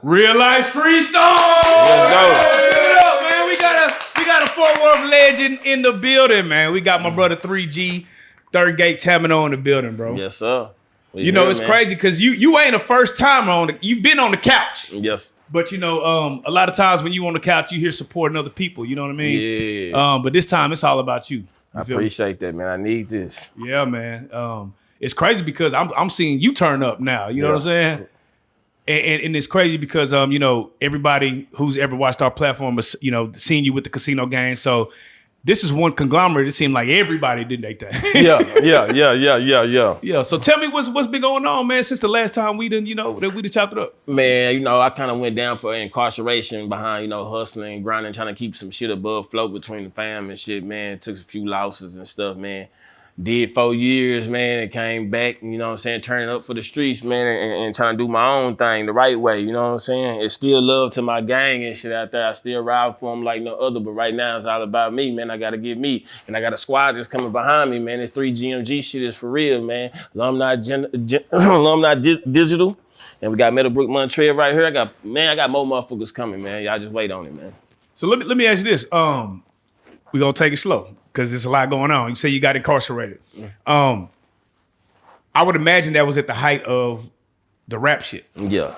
Real life street stars. Let's go. Man. We got a Fort Worth legend in the building, man. We got my brother 3G, Third Gate Tamuno in the building, bro. Yes, sir. You know, it's crazy because you ain't the first time you've been on the couch. Yes. But you know, a lot of times when you on the couch, you hear supporting other people. You know what I mean? Yeah. But this time it's all about you. I appreciate that, man. I need this. Yeah, man. It's crazy because I'm seeing you turn up now. You know what I'm saying? And it's crazy because you know, everybody who's ever watched our platform has, you know, seen you with the Kasino gang. So this is one conglomerate. It seemed like everybody did their thing. Yeah. So tell me what's been going on, man, since the last time we done chopped it up. Man, you know, I kind of went down for incarceration behind, you know, hustling, grinding, trying to keep some shit above float between the fam and shit, man. Took a few losses and stuff, man. Did 4 years, man, and came back, you know what I'm saying, turning up for the streets, man, and trying to do my own thing the right way, you know what I'm saying? It's still love to my gang and shit out there. I still ride for them like no other, but right now it's all about me, man. I got to get me. And I got a squad that's coming behind me, man. This 3GMG shit is for real, man. Alumni Digital. And we got Meadowbrook Montreal right here. I got more motherfuckers coming, man. Y'all just wait on it, man. So let me ask you this. We're going to take it slow because there's a lot going on. You say you got incarcerated. I would imagine that was at the height of the rap shit. Yeah.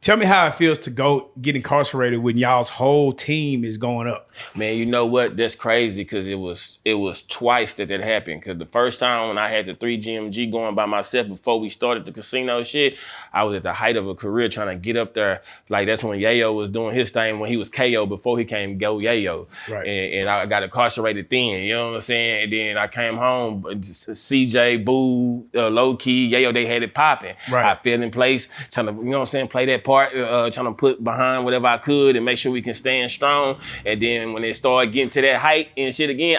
Tell me how it feels to go get incarcerated when y'all's whole team is going up. Man, you know what? That's crazy because it was twice that happened. Because the first time when I had the 3GMG going by myself before we started the casino shit, I was at the height of a career trying to get up there. Like that's when Yayo was doing his thing when he was KO before he came Go Yayo. Right. And I got incarcerated then, you know what I'm saying? And then I came home, CJ, Boo, Low Key, Yayo, they had it popping. Right. I fell in place, trying to, you know what I'm saying, play that part. Trying to put behind whatever I could and make sure we can stand strong. And then when it started getting to that height and shit again,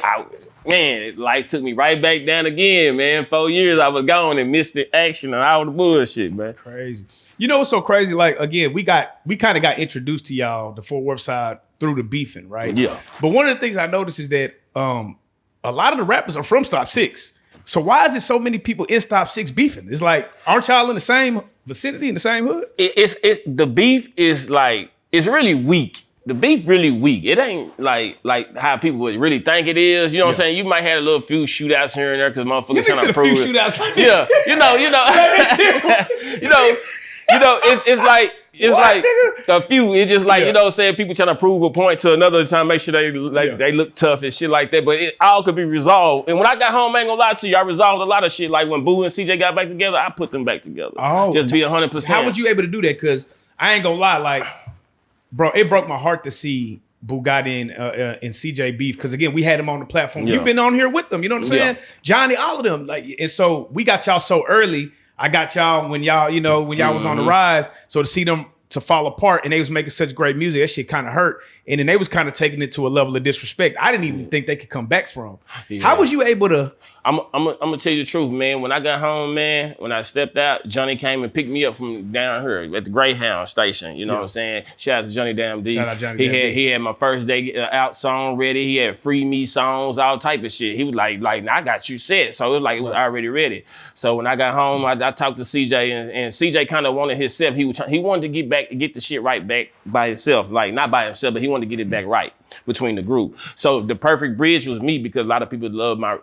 life took me right back down again, man. 4 years I was gone and missed the action and all the bullshit, man. Crazy. You know what's so crazy? Like, again, we kind of got introduced to y'all, the Fort Worth side, through the beefing, right? Yeah. But one of the things I noticed is that a lot of the rappers are from Stop 6. So why is it so many people in Stop 6 beefing? It's like, aren't y'all in the same vicinity, in the same hood? It's the beef is like, it's really weak. The beef really weak. It ain't like how people would really think it is. You know what I'm saying? You might have a little few shootouts here and there because motherfuckers trying to prove it. A few shootouts like that. It's like a few. It's just like, you know what I'm saying, people trying to prove a point to another, trying to make sure they look tough and shit like that. But it all could be resolved. And when I got home, I ain't gonna lie to you, I resolved a lot of shit. Like when Boo and CJ got back together, I put them back together. Oh, just be 100%. How was you able to do that? Because I ain't gonna lie, like, bro, it broke my heart to see Bugatti and CJ beef. Because again, we had them on the platform. You've been on here with them. You know what I'm saying? Johnny, all of them. Like, and so we got y'all so early. I got y'all when y'all, you know, when y'all was on the rise. So to see them to fall apart and they was making such great music, that shit kind of hurt. And then they was kind of taking it to a level of disrespect I didn't even think they could come back from. Yeah. How was you able to? I'm gonna tell you the truth, man. When I got home, man, when I stepped out, Johnny came and picked me up from down here at the Greyhound station. You know what I'm saying? Shout out to Johnny Damn D. Shout out Johnny. He had my first day out song ready. He had Free Me songs, all type of shit. He was like, I got you set. So it was like it was already ready. So when I got home, I talked to CJ and CJ kind of wanted himself. He wanted to get the shit right back by himself, like not by himself, but he wanted to get it back right between the group. So the perfect bridge was me because a lot of people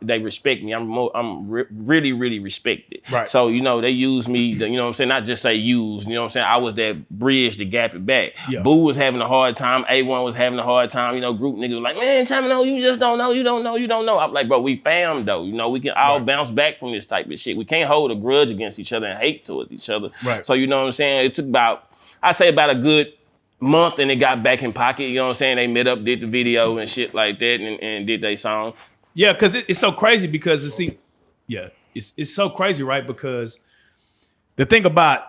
they respect me. I'm really respected. Right. So, you know, they use me, you know what I'm saying? Not just say use, you know what I'm saying? I was that bridge to gap it back. Yeah. Boo was having a hard time. A1 was having a hard time. You know, group niggas was like, man, Tamuno, you just don't know. You don't know. I'm like, bro, we fam though. You know, we can all bounce back from this type of shit. We can't hold a grudge against each other and hate towards each other. Right. So, you know what I'm saying? It took about a good month and it got back in pocket. You know what I'm saying? They met up, did the video and shit like that and did their song. Yeah, because it's so crazy because it's so crazy, right? Because the thing about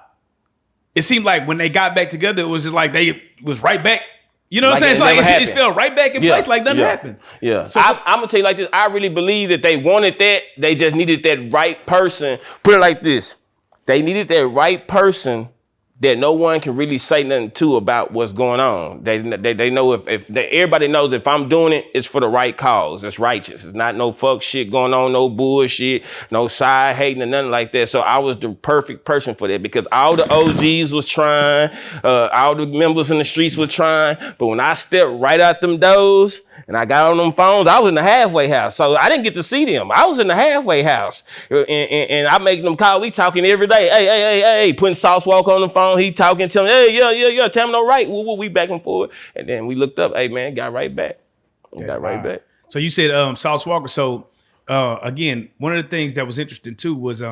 it seemed like when they got back together, it was just like they was right back. You know what I'm saying? It's like it fell right back in place like nothing happened. Yeah. So I'm gonna tell you like this. I really believe that they wanted that. They just needed that right person. Put it like this. They needed that right person that no one can really say nothing to about what's going on. They know if everybody knows if I'm doing it, it's for the right cause. It's righteous. It's not no fuck shit going on, no bullshit, no side hating or nothing like that. So I was the perfect person for that because all the OGs was trying, all the members in the streets was trying. But when I stepped right out them doors and I got on them phones, I was in the halfway house. So I didn't get to see them. I was in the halfway house. And I make them call. We talking every day. Hey, putting Sauce Walk on the phone. He talking, telling me, hey, yeah, Tamuno right. We back and forth. And then we looked up, hey, man, got right back. Got right back. So you said Sauce Walker. So, again, one of the things that was interesting, too, was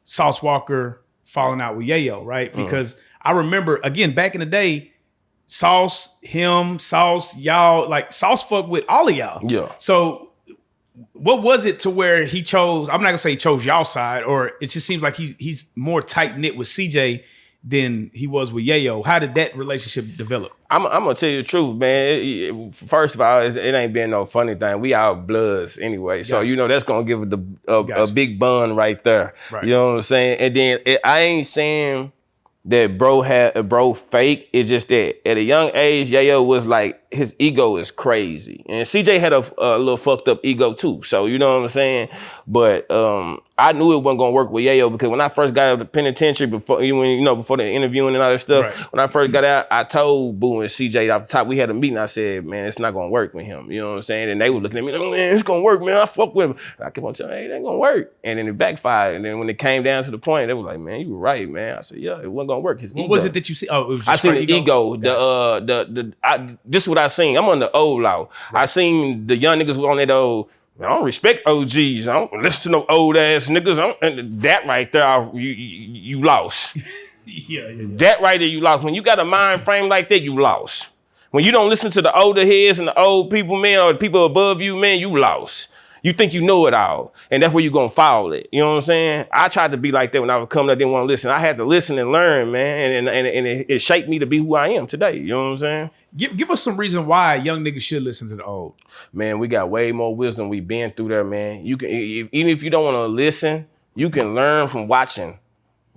Sauce Walker falling out with Yayo, right? Because I remember, again, back in the day, Sauce, y'all, like Sauce fucked with all of y'all. Yeah. So what was it to where he chose, I'm not gonna say he chose y'all side, or it just seems like he's more tight-knit with CJ than he was with Yayo. How did that relationship develop? I'm gonna tell you the truth, man. First of all, it ain't been no funny thing. We all bloods anyway. So, you know, that's gonna give it a big bun right there. Right. You know what I'm saying? And then I ain't saying that bro fake. It's just that at a young age, Yayo was like, his ego is crazy. And CJ had a little fucked up ego too. So, you know what I'm saying? But I knew it wasn't gonna work with Yayo because when I first got out of the penitentiary, before the interviewing and all that stuff, when I first got out, I told Boo and CJ off the top, we had a meeting. I said, man, it's not gonna work with him. You know what I'm saying? And they were looking at me, like, man, it's gonna work, man. I fuck with him. And I kept on telling them, hey, it ain't gonna work. And then it backfired. And then when it came down to the point, they were like, man, you were right, man. I said, yeah, it wasn't gonna work. His ego. What was it that you see? Oh, it was just I seen the ego. Gotcha. This is what I seen. I'm on the old law. Right. I seen the young niggas on that old. I don't respect OGs. I don't listen to no old ass niggas. And that right there, you lost. Yeah. That right there, you lost. When you got a mind frame like that, you lost. When you don't listen to the older heads and the old people, man, or the people above you, man, you lost. You think you know it all, and that's where you're gonna follow it. You know what I'm saying? I tried to be like that when I was coming. I didn't want to listen. I had to listen and learn, man, and it shaped me to be who I am today. You know what I'm saying? Give us some reason why young niggas should listen to the old. Man, we got way more wisdom. We been through there, man. You can even if you don't want to listen, you can learn from watching.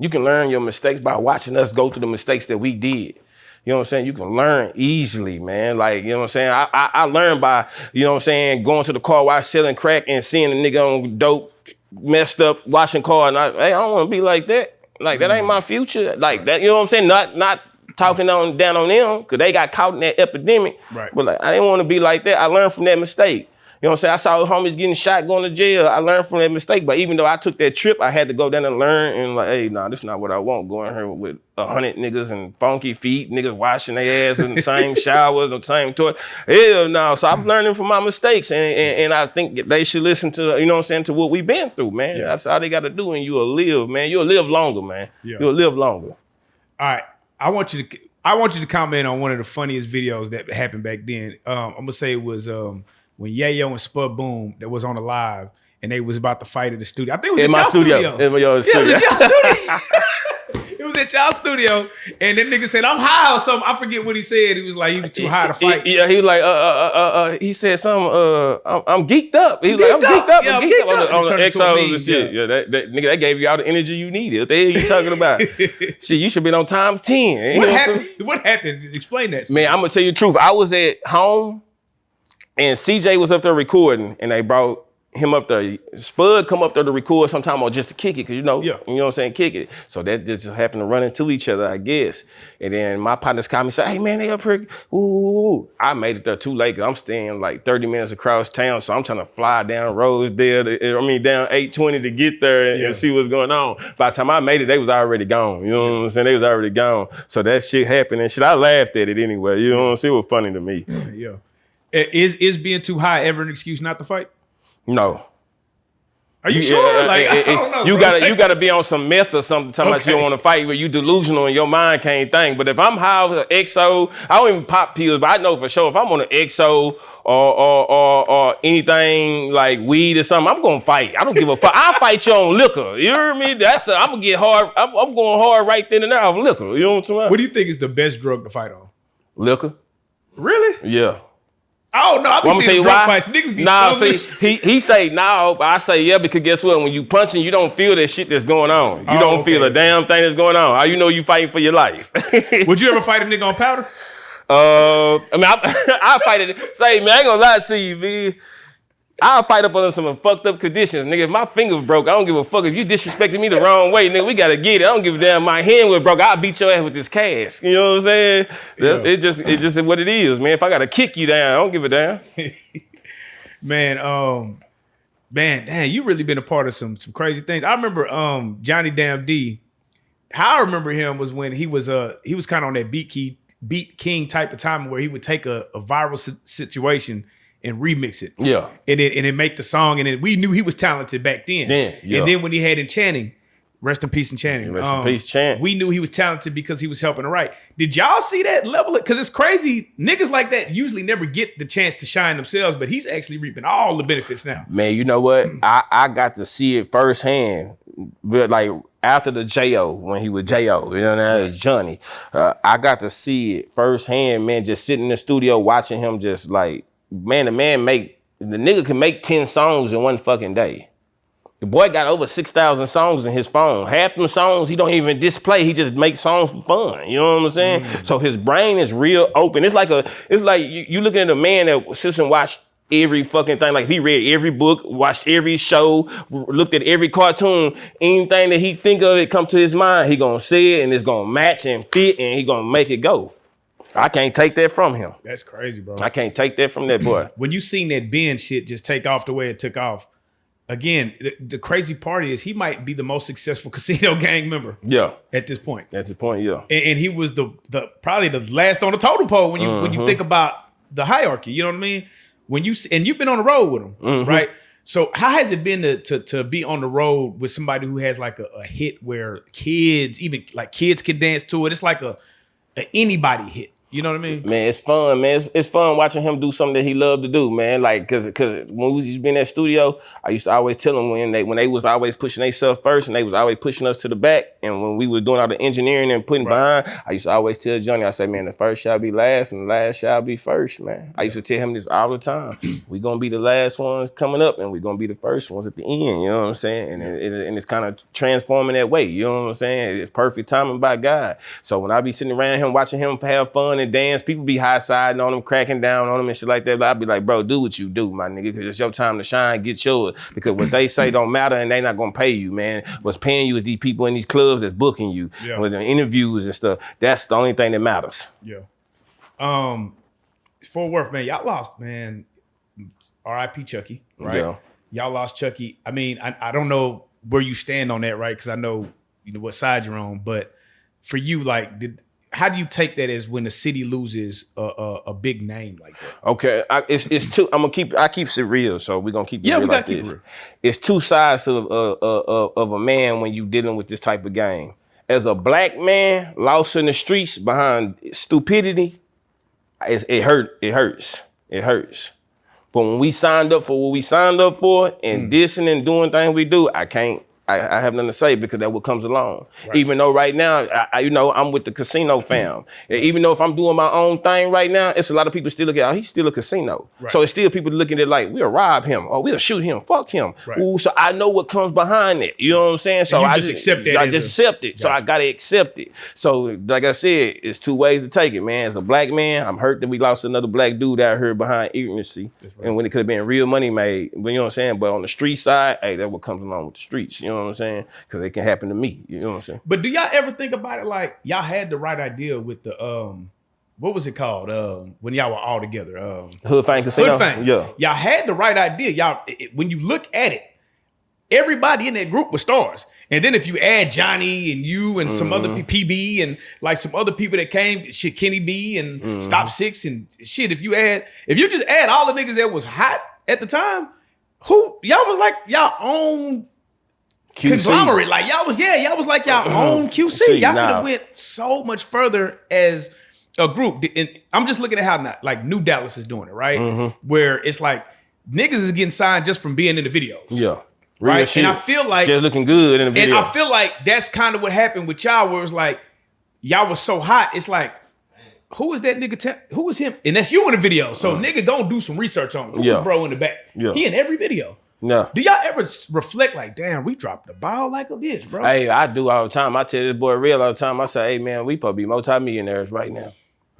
You can learn your mistakes by watching us go through the mistakes that we did. You know what I'm saying? You can learn easily, man. Like, you know what I'm saying? I learned by, you know what I'm saying, going to the car wash selling crack and seeing a nigga on dope, messed up, washing car. And I don't want to be like that. Like, that ain't my future. Like, that, you know what I'm saying? Not talking down on them, because they got caught in that epidemic. Right. But like, I didn't want to be like that. I learned from that mistake. You know what I'm saying? I saw homies getting shot, going to jail. I learned from that mistake. But even though I took that trip, I had to go down and learn and like, hey, nah, this is not what I want. Going here with 100 niggas and funky feet, niggas washing their ass in the same showers, the same toilet. Hell no. So I'm learning from my mistakes. And I think they should listen to, you know what I'm saying, to what we've been through, man. Yeah. That's all they got to do, and you'll live, man. You'll live longer, man. Yeah. You'll live longer. All right. I want you to comment on one of the funniest videos that happened back then. I'm going to say it was when Yayo and Spud Boom that was on the live and they was about to fight in the studio. I think it was in my studio. In your studio. Yeah, it was at y'all studio. It was at y'all studio, and that nigga said, I'm high or something. I forget what he said. He was like, he was too high to fight. Yeah, he was like, he said something, I'm geeked up. He was like, I'm geeked up. I'm geeked up on the XOs and shit. Yeah, that nigga, that gave you all the energy you needed. What the hell you talking about? Shit, you should be on time 10. What happened? Explain that. Man, I'm going to tell you the truth. I was at home, and CJ was up there recording, and they brought him up there. Spud come up there to record sometime or just to kick it, because you know what I'm saying, kick it. So that just happened to run into each other, I guess. And then my partners called me and said, hey man, they up here. Ooh. I made it there too late, because I'm staying like 30 minutes across town, so I'm trying to fly down Rosedale, down 820 to get there and see what's going on. By the time I made it, they was already gone. You know what I'm saying? They was already gone. So that shit happened and shit. I laughed at it anyway. You know what I'm saying? It was funny to me. Yeah. Is being too high ever an excuse not to fight? No. Are you sure? Like, I don't know, you gotta be on some meth or something. Talking about you don't want to fight, where you delusional and your mind can't think. But if I'm high with an XO, I don't even pop pills, but I know for sure if I'm on an XO or anything like weed or something, I'm gonna fight. I don't give a fuck. I'll fight you on liquor. You hear me? I'm gonna get hard. I'm going hard right then and there off liquor. You know what I'm saying? What do you think is the best drug to fight on? Liquor. Really? Yeah. Oh no, I be seeing drunk fights. Niggas be see, he say no, but I say yeah, because guess what? When you punching, you don't feel that shit that's going on. You don't feel a damn thing that's going on. How you know you fighting for your life? Would you ever fight a nigga on powder? I mean, I fight it. Say, man, I ain't gonna lie to you, man. I'll fight up under some fucked up conditions, nigga. If my finger broke, I don't give a fuck. If you disrespected me the wrong way, nigga, we gotta get it. I don't give a damn. My hand was broke. I'll beat your ass with this cast. You know what I'm saying? Yeah. It just is what it is, man. If I gotta kick you down, I don't give a damn. Man, damn, you really been a part of some crazy things. I remember Johnny Damn D. How I remember him was when he was kind of on that beat king type of time where he would take a viral situation and remix it. Yeah. And it make the song, and we knew he was talented back then. Yeah. And then when he had Enchanting, rest in peace Enchanting. Rest in peace, Chant. We knew he was talented because he was helping to write. Did y'all see that level? Because it's crazy. Niggas like that usually never get the chance to shine themselves, but he's actually reaping all the benefits now. Man, you know what? I got to see it firsthand. But like after the J.O., when he was J.O., you know, that was Johnny. I got to see it firsthand, man, just sitting in the studio watching him just like, man, the nigga can make 10 songs in one fucking day. The boy got over 6,000 songs in his phone. Half them songs he don't even display. He just makes songs for fun. You know what I'm saying? So his brain is real open. It's like you looking at a man that sits and watch every fucking thing. Like if he read every book, watched every show, looked at every cartoon, anything that he think of it come to his mind, he gonna say it and it's gonna match and fit and he gonna make it go. I can't take that from him. That's crazy, bro. I can't take that from that boy. When you seen that Ben shit just take off the way it took off, again, the crazy part is he might be the most successful Kasino gang member. Yeah. At this point. At this point, yeah. And he was the probably the last on the totem pole when you think about the hierarchy. You know what I mean? And you've been on the road with him, right? So how has it been to be on the road with somebody who has like a hit where kids can dance to it? It's like a anybody hit. You know what I mean? Man, it's fun, man. It's fun watching him do something that he loved to do, man. Like, cause when we used to be in that studio, I used to always tell them when they was always pushing themselves first and they was always pushing us to the back. And when we was doing all the engineering and putting behind, I used to always tell Johnny, I said, man, the first shall be last and the last shall be first, man. I used to tell him this all the time. We gonna be the last ones coming up and we gonna be the first ones at the end, you know what I'm saying? And it's kind of transforming that way, you know what I'm saying? It's perfect timing by God. So when I be sitting around him, watching him have fun and dance, people be high-siding on him, cracking down on him and shit like that. But I'd be like, bro, do what you do, my nigga, because it's your time to shine, get yours. Because what they say don't matter and they not gonna pay you, man. What's paying you is these people in these clubs that's booking you with the interviews and stuff. That's the only thing that matters. Yeah. Fort Worth, man, y'all lost, man. R.I.P. Chucky, right? Yeah. Y'all lost Chucky. I mean, I don't know where you stand on that, right? Because I know what side you're on, but for you, like, how do you take that as when the city loses a big name like that? Okay, it's two. I keep it real, so we're gonna keep it real like this. It's two sides of a man when you dealing with this type of game. As a black man lost in the streets behind stupidity, it hurts. But when we signed up for what we signed up for and dissing and doing things we do, I have nothing to say because that's what comes along. Right. Even though right now, I'm with the Kasino fam. Even though if I'm doing my own thing right now, it's a lot of people still look at, he's still a Kasino. Right. So it's still people looking at it like, we'll rob him or we'll shoot him, fuck him. Right. Ooh, so I know what comes behind it. You know what I'm saying? So I just accept that. I just accept it. Gotcha. So I gotta accept it. So like I said, it's two ways to take it, man. As a black man, I'm hurt that we lost another black dude out here behind ignorancy. Right. And when it could have been real money made, but you know what I'm saying? But on the street side, hey, that's what comes along with the streets. You know what I'm saying? Because it can happen to me. You know what I'm saying? But do y'all ever think about it like y'all had the right idea with the what was it called? When y'all were all together. Hood Fang Casino? Hood Fang. Yeah. Y'all had the right idea. Y'all, when you look at it, everybody in that group was stars. And then if you add Johnny and you and some other PB and like some other people that came, shit, Kenny B and Stop Six and shit, if you just add all the niggas that was hot at the time, y'all was like y'all own QC. Conglomerate. Like y'all was like y'all own QC. Y'all could have went so much further as a group. And I'm just looking at how like New Dallas is doing it, right? Where it's like niggas is getting signed just from being in the videos. Yeah. Right. Shit. And I feel like just looking good in the video. And I feel like that's kind of what happened with y'all, where it was like y'all was so hot. It's like, who is that nigga? Who is him? And that's you in the video. So nigga, don't do some research on him. Who's bro in the back? Yeah. He in every video. No. Do y'all ever reflect like, damn, we dropped the ball like a bitch, bro? Hey, I do all the time. I tell this boy Real all the time. I say, hey man, we probably be multi-millionaires right now.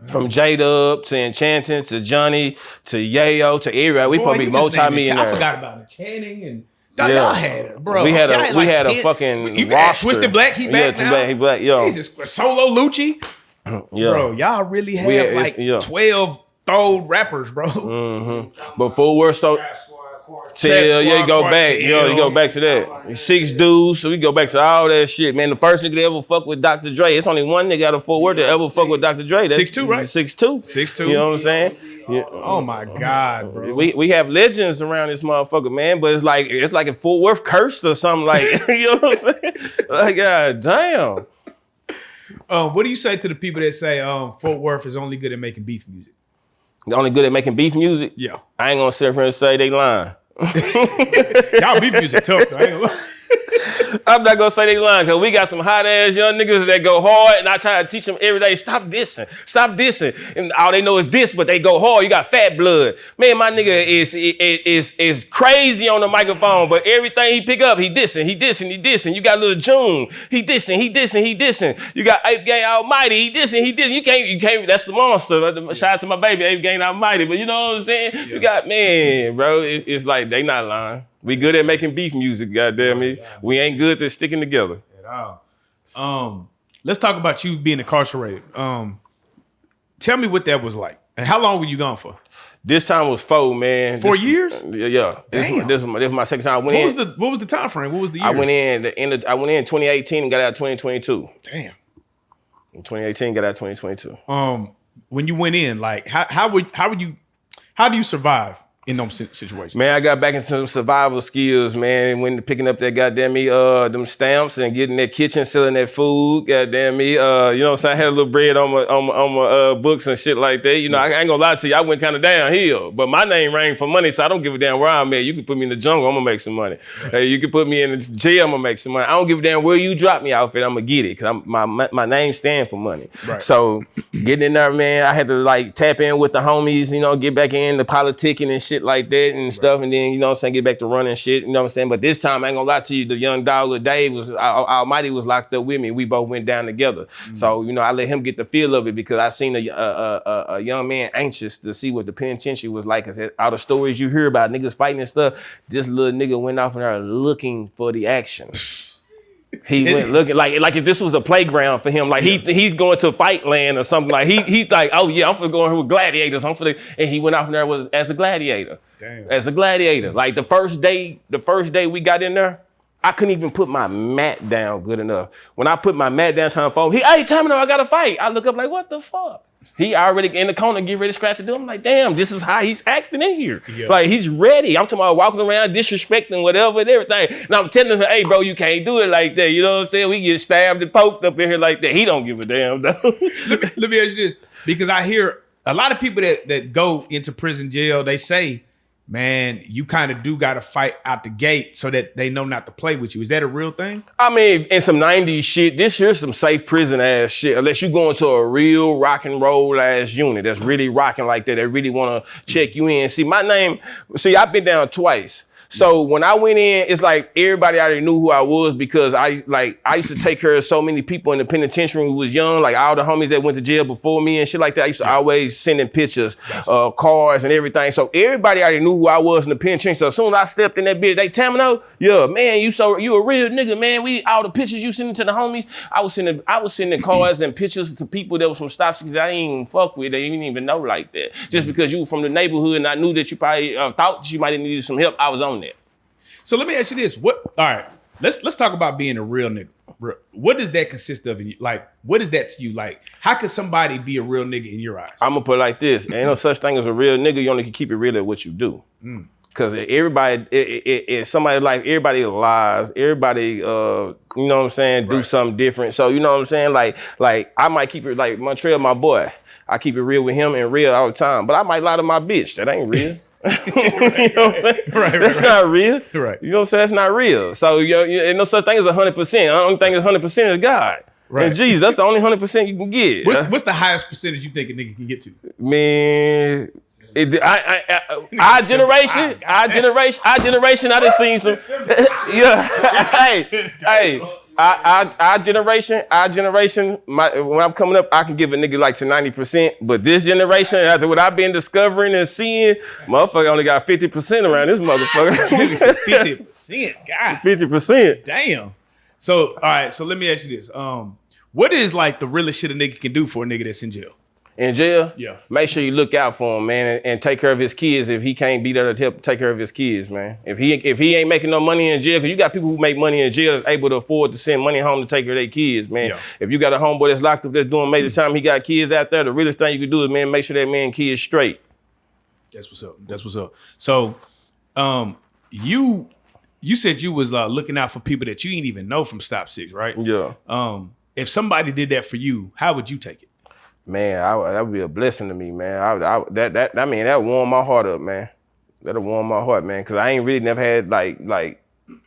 From J-Dub to Enchanting to Johnny to Yayo to everybody, we probably be multi-millionaires. I forgot about Enchanting and y'all had it, bro. We had a fucking roster. Twisted Black, he back now. He black, yo. Jesus, Solo Lucci. Bro, y'all really had 12 throw rappers, bro. Mm-hmm. But Full Worth you go back. You go back to that. 6 dudes, so we go back to all that shit, man. The first nigga that ever fuck with Dr. Dre, it's only one nigga out of Fort Worth that ever fuck with Dr. Dre. That's 6'2", right? 6'2". 6'2". You know what I'm saying? Yeah. Oh my God, bro. We have legends around this motherfucker, man. But it's like a Fort Worth cursed or something like. You know what I'm saying? Like, God damn. What do you say to the people that say Fort Worth is only good at making beef music? The only good at making beef music? Yeah. I ain't gonna sit here and say they lying. Y'all beef music tough though. I ain't gonna lie. I'm not gonna say they lying, because we got some hot ass young niggas that go hard, and I try to teach them every day, stop dissing. And all they know is this, but they go hard. You got fat blood. Man, my nigga is crazy on the microphone, but everything he pick up, he dissing. You got Lil June, he dissing. You got Ape Gang Almighty, he dissing. You can't, that's the monster. Shout out to my baby, Ape Gang Almighty, but you know what I'm saying? Yeah. You got, man, bro, it's like, they not lying. We good at making beef music, goddamn me. We ain't good at sticking together. At all. Let's talk about you being incarcerated. Tell me what that was like. And how long were you gone for? This time was 4, man. 4 years? Yeah. This was my second time. What was the time frame? What was the year? I went in 2018 and got out 2022. Damn. In 2018, got out 2022. When you went in, like how do you survive in those situations? Man, I got back into some survival skills, man. When picking up that goddamn me, them stamps and getting that kitchen, selling that food, goddamn me. You know what I'm saying? I had a little bread on my books and shit like that. You know, I ain't gonna lie to you, I went kind of downhill. But my name rang for money, so I don't give a damn where I'm at. You can put me in the jungle, I'm gonna make some money. Right. Hey, you can put me in the jail, I'm gonna make some money. I don't give a damn where you drop me off at, I'm gonna get it. Cause my name stand for money. Right. So getting in there, man, I had to like tap in with the homies, you know, get back in the politicking and shit like that and stuff, and then, you know what I'm saying, get back to running shit, you know what I'm saying? But this time, I ain't gonna lie to you, the young dog, Dave, Almighty was locked up with me. We both went down together. Mm-hmm. So, you know, I let him get the feel of it because I seen a young man anxious to see what the penitentiary was like. Cause all the stories you hear about niggas fighting and stuff, this little nigga went off in there looking for the action. He went looking like if this was a playground for him, like he's going to fight land or something. Like he's like, oh yeah, I'm gonna go in here with gladiators. And he went off in there as a gladiator. Damn. As a gladiator. Like the first day we got in there, I couldn't even put my mat down good enough. When I put my mat down trying to phone, hey, Tamuno, I gotta fight. I look up like, what the fuck? He already in the corner, get ready to scratch the door. I'm like, damn, this is how he's acting in here. Yeah. Like, he's ready. I'm talking about walking around, disrespecting whatever and everything. And I'm telling him, hey, bro, you can't do it like that. You know what I'm saying? We get stabbed and poked up in here like that. He don't give a damn, though. Let me ask you this. Because I hear a lot of people that go into prison jail, they say, man, you kind of do got to fight out the gate so that they know not to play with you. Is that a real thing? I mean, in some 90s shit, this here's some safe prison ass shit. Unless you go into a real rock and roll ass unit that's really rocking like that, they really want to check you in. I've been down twice. So when I went in, it's like everybody already knew who I was because I used to take care of so many people in the penitentiary when we was young, like all the homies that went to jail before me and shit like that. I used to always send in pictures, cards and everything. So everybody already knew who I was in the penitentiary. So as soon as I stepped in that bitch, they Tamuno, yeah, man, you a real nigga, man. All the pictures you sending to the homies, I was sending cards and pictures to people that was from Stop Cities that I didn't even fuck with. They didn't even know like that. Just because you were from the neighborhood and I knew that you probably thought you might have needed some help, I was on that. So let me ask you this. All right, let's talk about being a real nigga. What does that consist of? Like, what is that to you? Like, how can somebody be a real nigga in your eyes? I'm gonna put it like this. Ain't no such thing as a real nigga. You only can keep it real at what you do. Cause everybody, it's somebody like everybody lies. Everybody, you know what I'm saying, do something different. So you know what I'm saying? Like I might keep it like Montreal, my boy. I keep it real with him and real all the time. But I might lie to my bitch. That ain't real. You know what I'm saying? Right. That's not real. Right. You know what I'm saying? That's not real. So ain't no such thing as 100%. The only thing is 100% is God. And geez, that's the only 100% you can get. What's the highest percentage you think a nigga can get to? Man, our generation, I done seen some. Our generation, when I'm coming up, I can give a nigga like to 90%. But this generation, after what I've been discovering and seeing, motherfucker only got 50% around this motherfucker. 50%, God. 50%. Damn. So, all right. So let me ask you this: what is like the realest shit a nigga can do for a nigga that's in jail? In jail? Yeah. Make sure you look out for him, man, and take care of his kids if he can't be there to help take care of his kids, man. If he ain't making no money in jail, because you got people who make money in jail that's able to afford to send money home to take care of their kids, man. Yeah. If you got a homeboy that's locked up that's doing major time, he got kids out there, the realest thing you can do is, man, make sure that man kids straight. That's what's up. That's what's up. So, you said you was looking out for people that you didn't even know from Stop 6, right? Yeah. If somebody did that for you, how would you take it? Man, that would be a blessing to me, man. That warmed my heart up, man. That'll warm my heart, man. Cause I ain't really never had like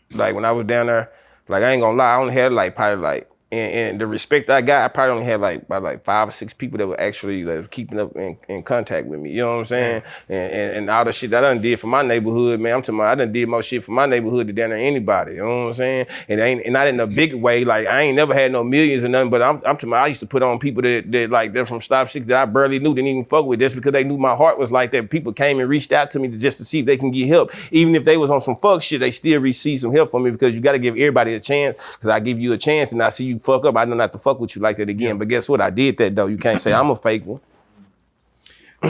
when I was down there, like I ain't gonna lie, I only had like probably like and the respect I got, I probably only had like about 5 or 6 people that were actually like keeping up in contact with me. You know what I'm saying? And all the shit that I done did for my neighborhood, man. I'm talking about I done did more shit for my neighborhood than down there anybody. You know what I'm saying? And not in a big way. Like I ain't never had no millions or nothing, but I'm talking about I used to put on people that like they're from Stop 6 that I barely knew, didn't even fuck with, just because they knew my heart was like that. People came and reached out to me just to see if they can get help. Even if they was on some fuck shit, they still received some help from me, because you got to give everybody a chance. Because I give you a chance and I see you fuck up, I know not to fuck with you like that again. Yeah. But guess what? I did that though. You can't say I'm a fake one.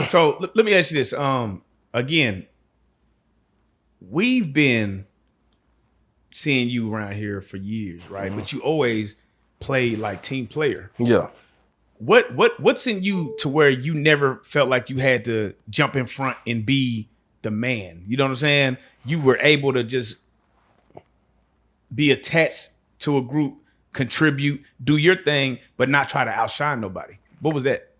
So let me ask you this. Again, we've been seeing you around here for years, right? Mm-hmm. But you always play like team player. Yeah. What's in you to where you never felt like you had to jump in front and be the man? You know what I'm saying? You were able to just be attached to a group, contribute, do your thing, but not try to outshine nobody. What was that?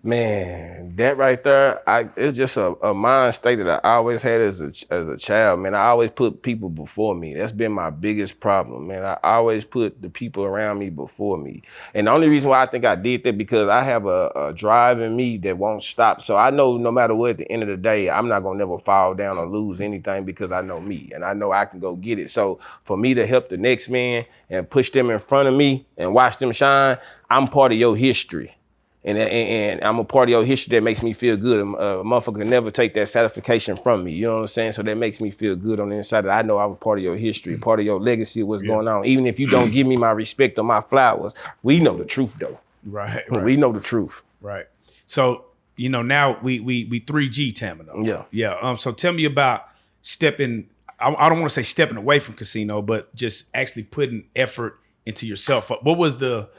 Man, that right there, it's just a mind state that I always had as a child, man. I always put people before me. That's been my biggest problem, man. I always put the people around me before me. And the only reason why I think I did that, because I have a drive in me that won't stop. So I know no matter what, at the end of the day, I'm not gonna never fall down or lose anything, because I know me and I know I can go get it. So for me to help the next man and push them in front of me and watch them shine, I'm part of your history. And I'm a part of your history that makes me feel good. A motherfucker can never take that satisfaction from me. You know what I'm saying? So that makes me feel good on the inside that I know I was part of your history, part of your legacy of what's going on. Even if you don't give me my respect or my flowers, we know the truth though. Right. We know the truth. Right. So, you know, now we 3G Tamuno. Yeah. Yeah. So tell me about stepping, I don't want to say stepping away from Kasino, but just actually putting effort into yourself. What was the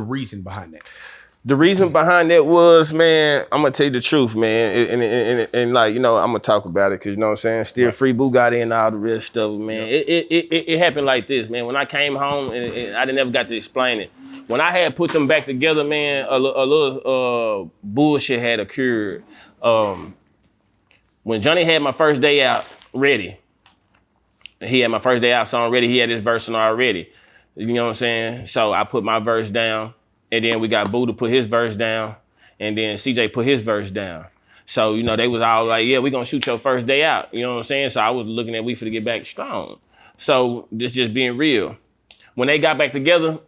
reason behind that? The reason behind that was, man, I'm gonna tell you the truth, man, and like, you know, I'm gonna talk about it, because you know what I'm saying, still free Bugatti and all the rest stuff, man. Yeah. It happened like this, man. When I came home, and I never got to explain it. When I had put them back together, man, a little bullshit had occurred. When Johnny had my first day out ready, he had my first day out song ready. He had his verse on already. You know what I'm saying? So I put my verse down. And then we got Boo to put his verse down, and then CJ put his verse down. So, you know, they was all like, yeah, we gonna shoot your first day out. You know what I'm saying? So I was looking at we finna get back strong. So this just being real. When they got back together,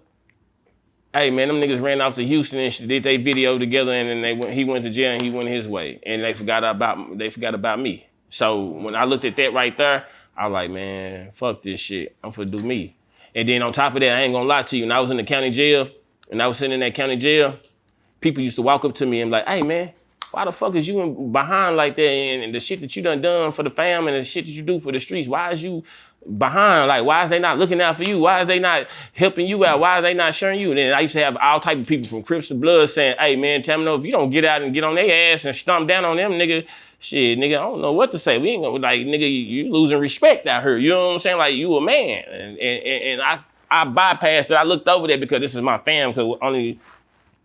hey man, them niggas ran off to Houston and did their video together, and then he went to jail and he went his way. And they forgot about me. So when I looked at that right there, I was like, man, fuck this shit. I'm finna do me. And then on top of that, I ain't gonna lie to you, when I was in the county jail, and I was sitting in that county jail, people used to walk up to me and be like, hey man, why the fuck is you behind like that? And the shit that you done for the fam and the shit that you do for the streets, why is you behind? Like, why is they not looking out for you? Why is they not helping you out? Why is they not sharing you? And then I used to have all type of people from Crips to Blood saying, hey man, Tamuno, if you don't get out and get on their ass and stomp down on them, nigga, shit, nigga, I don't know what to say. We ain't gonna, like, nigga, you losing respect out here. You know what I'm saying? Like, you a man. And I bypassed it. I looked over there because this is my fam, because only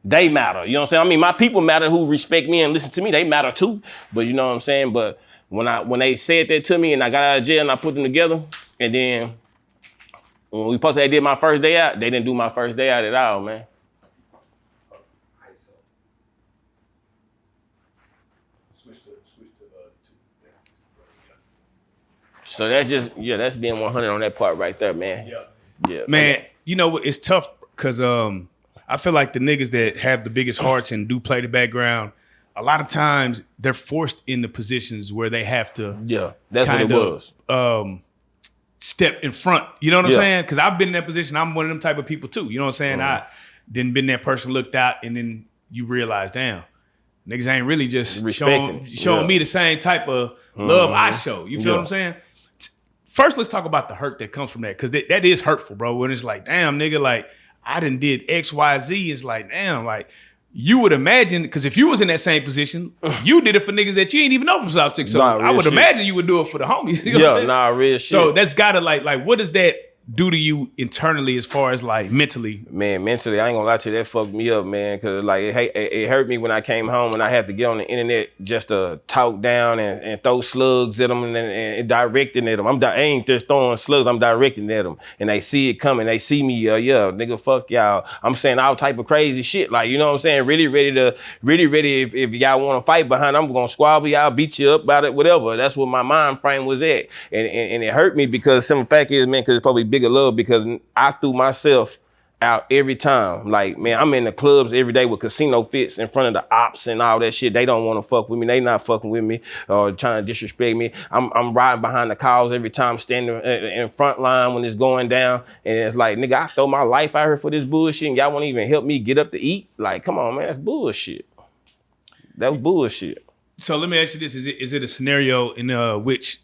they matter. You know what I'm saying? I mean, my people matter who respect me and listen to me. They matter too. But you know what I'm saying? But when they said that to me and I got out of jail and I put them together, and then When we posted, they did my first day out. They didn't do my first day out at all, man. So that's just, that's being 100 on that part right there, man. Yeah. Man, you know, it's tough because I feel like the niggas that have the biggest hearts and do play the background, a lot of times they're forced into positions where they have to that's what it was. Step in front. You know what I'm saying? Because I've been in that position. I'm one of them type of people too. You know what I'm saying? I didn't been that person looked out and then you realize, damn, niggas ain't really just showing me the same type of love I show. You feel what I'm saying? First, let's talk about the hurt that comes from that, because that is hurtful, bro. When it's like, damn, nigga, like, I done did X, Y, Z. It's like, damn, like, you would imagine, because if you was in that same position, you did it for niggas that you ain't even know from South Texas. So I would imagine you would do it for the homies. You know what I'm saying? Real shit. So that's gotta like, what does that do to you internally as far as like mentally? Man, mentally, I ain't gonna lie to you, that fucked me up, man. Cause like it hurt me when I came home and I had to get on the internet just to talk down and throw slugs at them and directing at them. I ain't just throwing slugs, I'm directing at them. And they see it coming, they see me, nigga, fuck y'all. I'm saying all type of crazy shit. Like, you know what I'm saying? Really ready if y'all wanna fight behind, I'm gonna squabble y'all, beat you up about it, whatever. That's what my mind frame was at. And it hurt me because some fact is, man, cause it's probably bigger love, because I threw myself out every time. Like, man, I'm in the clubs every day with Kasino fits in front of the ops and all that shit. They don't want to fuck with me. They not fucking with me or trying to disrespect me. I'm riding behind the cars every time, standing in front line when it's going down. And it's like, nigga, I throw my life out here for this bullshit and y'all won't even help me get up to eat. Like, come on, man, that's bullshit. That was bullshit. So let me ask you this. Is it a scenario in which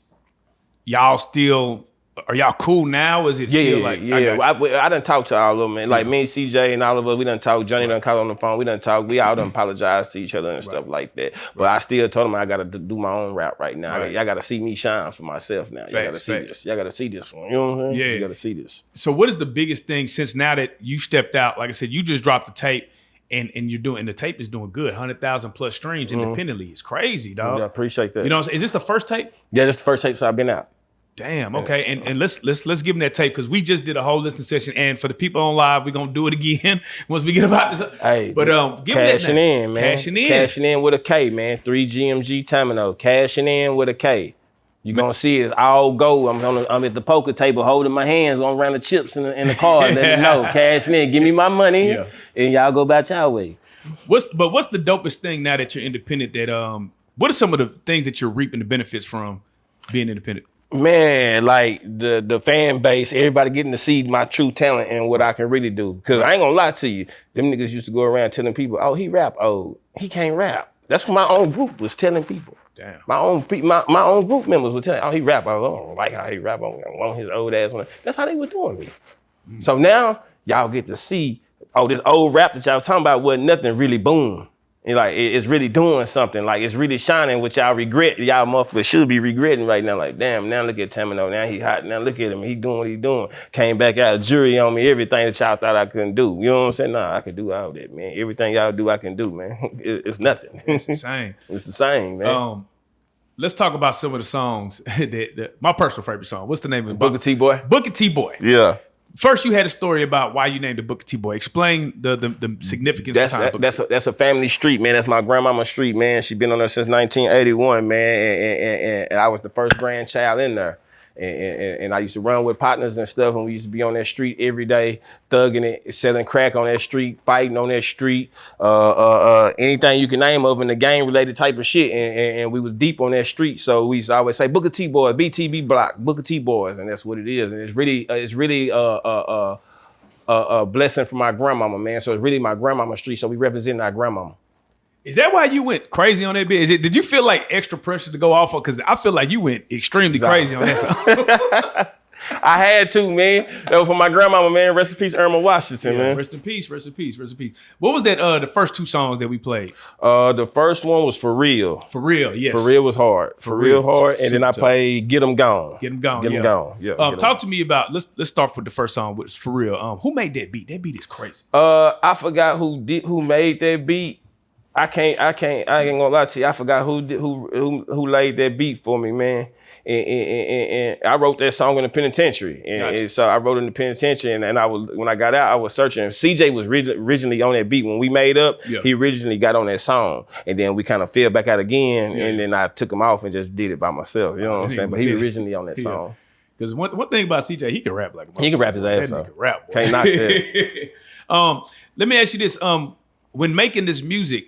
y'all still... Are y'all cool now? Is it still like... I done talked to all of them, man. Like me and CJ and all of us, we done talked. Johnny done called on the phone. We done talked. We all done apologized to each other and stuff like that. But I still told them I got to do my own rap right now. Y'all got to see me shine for myself now. Y'all got to see this. Y'all got to see this one. You know what I'm saying? Yeah. You got to see this. So what is the biggest thing since now that you stepped out? Like I said, you just dropped the tape and you're doing... the tape is doing good. 100,000 plus streams independently. It's crazy, dog. Yeah, I appreciate that. You know what I'm saying? Is this the first tape? Yeah, this is the first tape I've been out. Damn. Okay. And let's give them that tape, because we just did a whole listening session, and for the people on live, we're gonna do it again once we get about this. Hey, but give cashing in, man. Cashing in with a K, man. 3GMG Tamuno. Cashing in with a K. You gonna see it's all go. I'm at the poker table holding my hands on around the chips in the car. Let me know. Cashing in. Give me my money, and y'all go about y'all way. What's the dopest thing now that you're independent? That what are some of the things that you're reaping the benefits from being independent? Man, like the fan base, everybody getting to see my true talent and what I can really do. Cause I ain't gonna lie to you, them niggas used to go around telling people, oh, he rap, oh, he can't rap. That's what my own group was telling people. Damn. My own group members were telling, oh, he rap, I don't like how he rap, I want his old ass. That's how they were doing me. So now y'all get to see, oh, this old rap that y'all talking about wasn't nothing really boom. And like, it's really doing something. Like, it's really shining, which y'all regret. Y'all motherfuckers should be regretting right now. Like, damn, now look at Tamuno. Now he hot. Now look at him. He doing what he doing. Came back out, jury on me, everything that y'all thought I couldn't do. You know what I'm saying? Nah, I can do all that, man. Everything y'all do, I can do, man. It's nothing. It's the same. It's the same, man. Let's talk about some of the songs. My personal favorite song. What's the name of it? Booker T Boy? Booker T Boy. Yeah. First, you had a story about why you named it Booker T Boy. Explain the significance behind Booker T. That's a family street, man. That's my grandmama's street, man. She been on there since 1981, man. And I was the first grandchild in there. And I used to run with partners and stuff, and we used to be on that street every day, thugging it, selling crack on that street, fighting on that street, anything you can name of in the gang-related type of shit, and we was deep on that street. So we used to always say, Booker T Boys, BTB Block, Booker T Boys, and that's what it is. And it's really a blessing for my grandmama, man. So it's really my grandmama's street, so we represent our grandmama. Is that why you went crazy on that bit? Did you feel like extra pressure to go off of? Because I feel like you went extremely crazy on that song. I had to, man. That was for my grandmama, man. Rest in peace, Irma Washington, man. Rest in peace, rest in peace, rest in peace. What was that? The first two songs that we played? The first one was For Real. For Real, yes. For Real was hard. For Real hard. And then I played Get 'Em Gone. Get 'Em Gone. Get 'Em Gone. Yeah. Talk to me about. Let's start with the first song, which is For Real. Who made that beat? That beat is crazy. I forgot who made that beat. I ain't gonna lie to you. I forgot who laid that beat for me, man. And I wrote that song in the penitentiary, and so I wrote it in the penitentiary. And I was when I got out, I was searching. CJ was originally on that beat when we made up. Yeah. He originally got on that song, and then we kind of fell back out again. Yeah. And then I took him off and just did it by myself. You know what I'm saying? But he was originally on that song. Because one thing about CJ, he can rap like a he can rap his ass off. He can rap. Boy. Can't knock that. Let me ask you this: when making this music,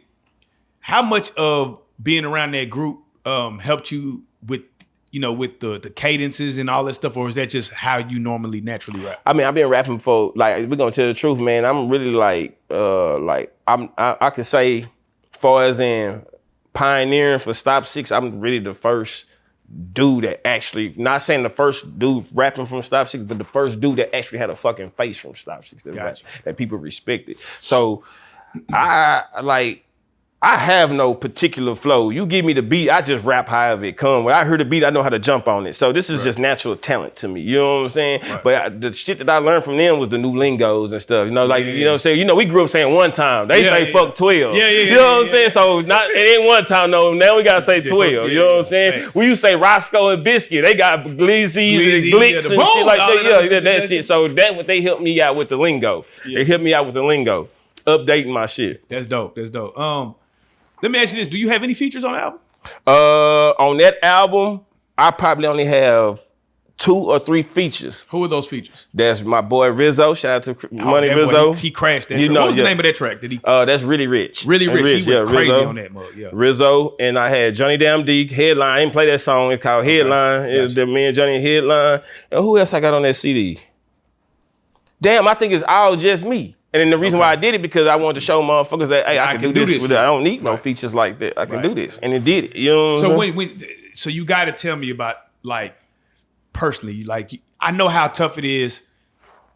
how much of being around that group helped you with? With the cadences and all that stuff, or is that just how you normally naturally rap? I mean, I've been rapping for we're gonna tell the truth, man. I'm really I can say, far as in pioneering for Stop 6, I'm really the first dude that actually, not saying the first dude rapping from Stop 6, but the first dude that actually had a fucking face from Stop 6 that people respected. So I have no particular flow. You give me the beat, I just rap however it come. When I hear the beat, I know how to jump on it. So this is just natural talent to me. You know what I'm saying? Right. But the shit that I learned from them was the new lingos and stuff. You know, like, you know what I'm saying? You know, we grew up saying one time. They say fuck 12. You know what I'm saying? So it ain't one time, no. Now we gotta say 12. You know what I'm saying? Right. When you say Roscoe and Biscuit, they got glizzies and glicks and shit like that. That shit. So that's what they helped me out with the lingo. They helped me out with the lingo. Updating my shit. That's dope. Let me ask you this. Do you have any features on the album? On that album, I probably only have 2 or 3 features. Who are those features? That's my boy Rizzo. Shout out to Money Rizzo. He crashed that track. What was the name of that track? That's Really Rich. Really Rich. He went crazy on that mug. Yeah. Rizzo, and I had Johnny Damn D, Headline. I didn't play that song. It's called Headline. Gotcha. It was me and Johnny Headline. And who else I got on that CD? Damn, I think it's all just me. And then the reason why I did it, because I wanted to show motherfuckers that, hey, I can do this. I don't need no features like that. I can do this. And it did it. You know what I'm saying? So you got to tell me about, like, personally, like, I know how tough it is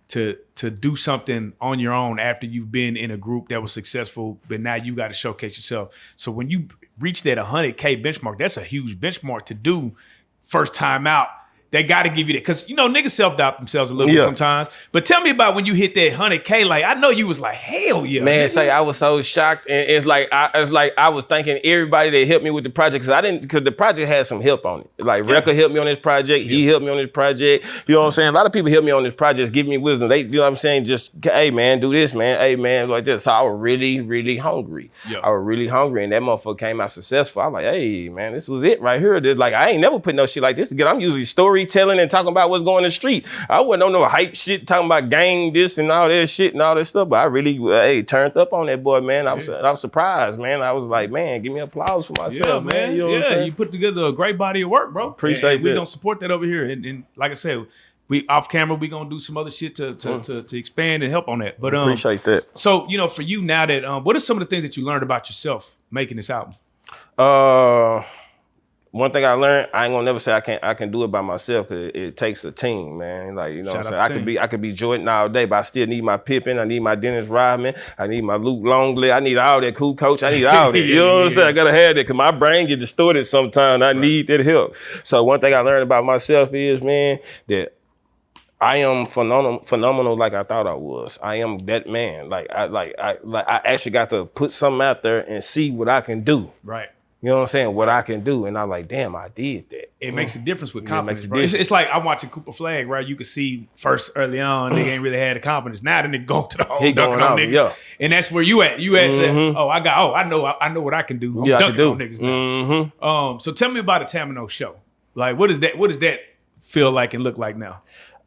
to do something on your own after you've been in a group that was successful, but now you got to showcase yourself. So when you reach that 100K benchmark, that's a huge benchmark to do first time out. They got to give you that, because niggas self-doubt themselves a little bit sometimes. But tell me about when you hit that 100K. Like, I know you was like, hell yeah, man. Say I was so shocked, and it's like I was thanking everybody that helped me with the project, because the project had some help on it. Like Rekka helped me on this project, he helped me on this project. You know what I'm saying? A lot of people helped me on this project, give me wisdom. They, you know what I'm saying? Just, hey man, do this, man. Hey man, like this. So I was really, really hungry. I was really hungry, and that motherfucker came out successful. I was like, hey man, this was it right here. Like, I ain't never put no shit like this together. I'm usually storytelling and talking about what's going in the street. I wasn't on no hype shit, talking about gang this and all that shit and all that stuff, but I really turned up on that boy, man. I was surprised, man. I was like, man, give me applause for myself, man. You know what I'm saying? You put together a great body of work, bro. Appreciate that. We gonna support that over here. And like I said, we off camera, we gonna do some other shit to expand and help on that. But appreciate that. So, for you now that what are some of the things that you learned about yourself making this album? One thing I learned, I ain't gonna never say I can do it by myself, because it takes a team, man. Like, you know what I'm saying? I could be Jordan all day, but I still need my Pippen, I need my Dennis Rodman, I need my Luke Longley, I need all that cool coach, I need all that. You know what I'm saying? I gotta have that, because my brain get distorted sometimes. I need that help. So one thing I learned about myself is, man, that I am phenomenal like I thought I was. I am that man. I actually got to put something out there and see what I can do. Right. You know what I'm saying? What I can do. And I'm like, damn, I did that. It makes a difference with confidence, bro. It's like I'm watching Cooper Flag, right? You could see first early on, nigga ain't really had the confidence. Now then they go to the hole, dunking on niggas. Yeah. And that's where you at. You at I know what I can do. I'm dunking on niggas now. So tell me about a Tamuno show. Like, what does that feel like and look like now?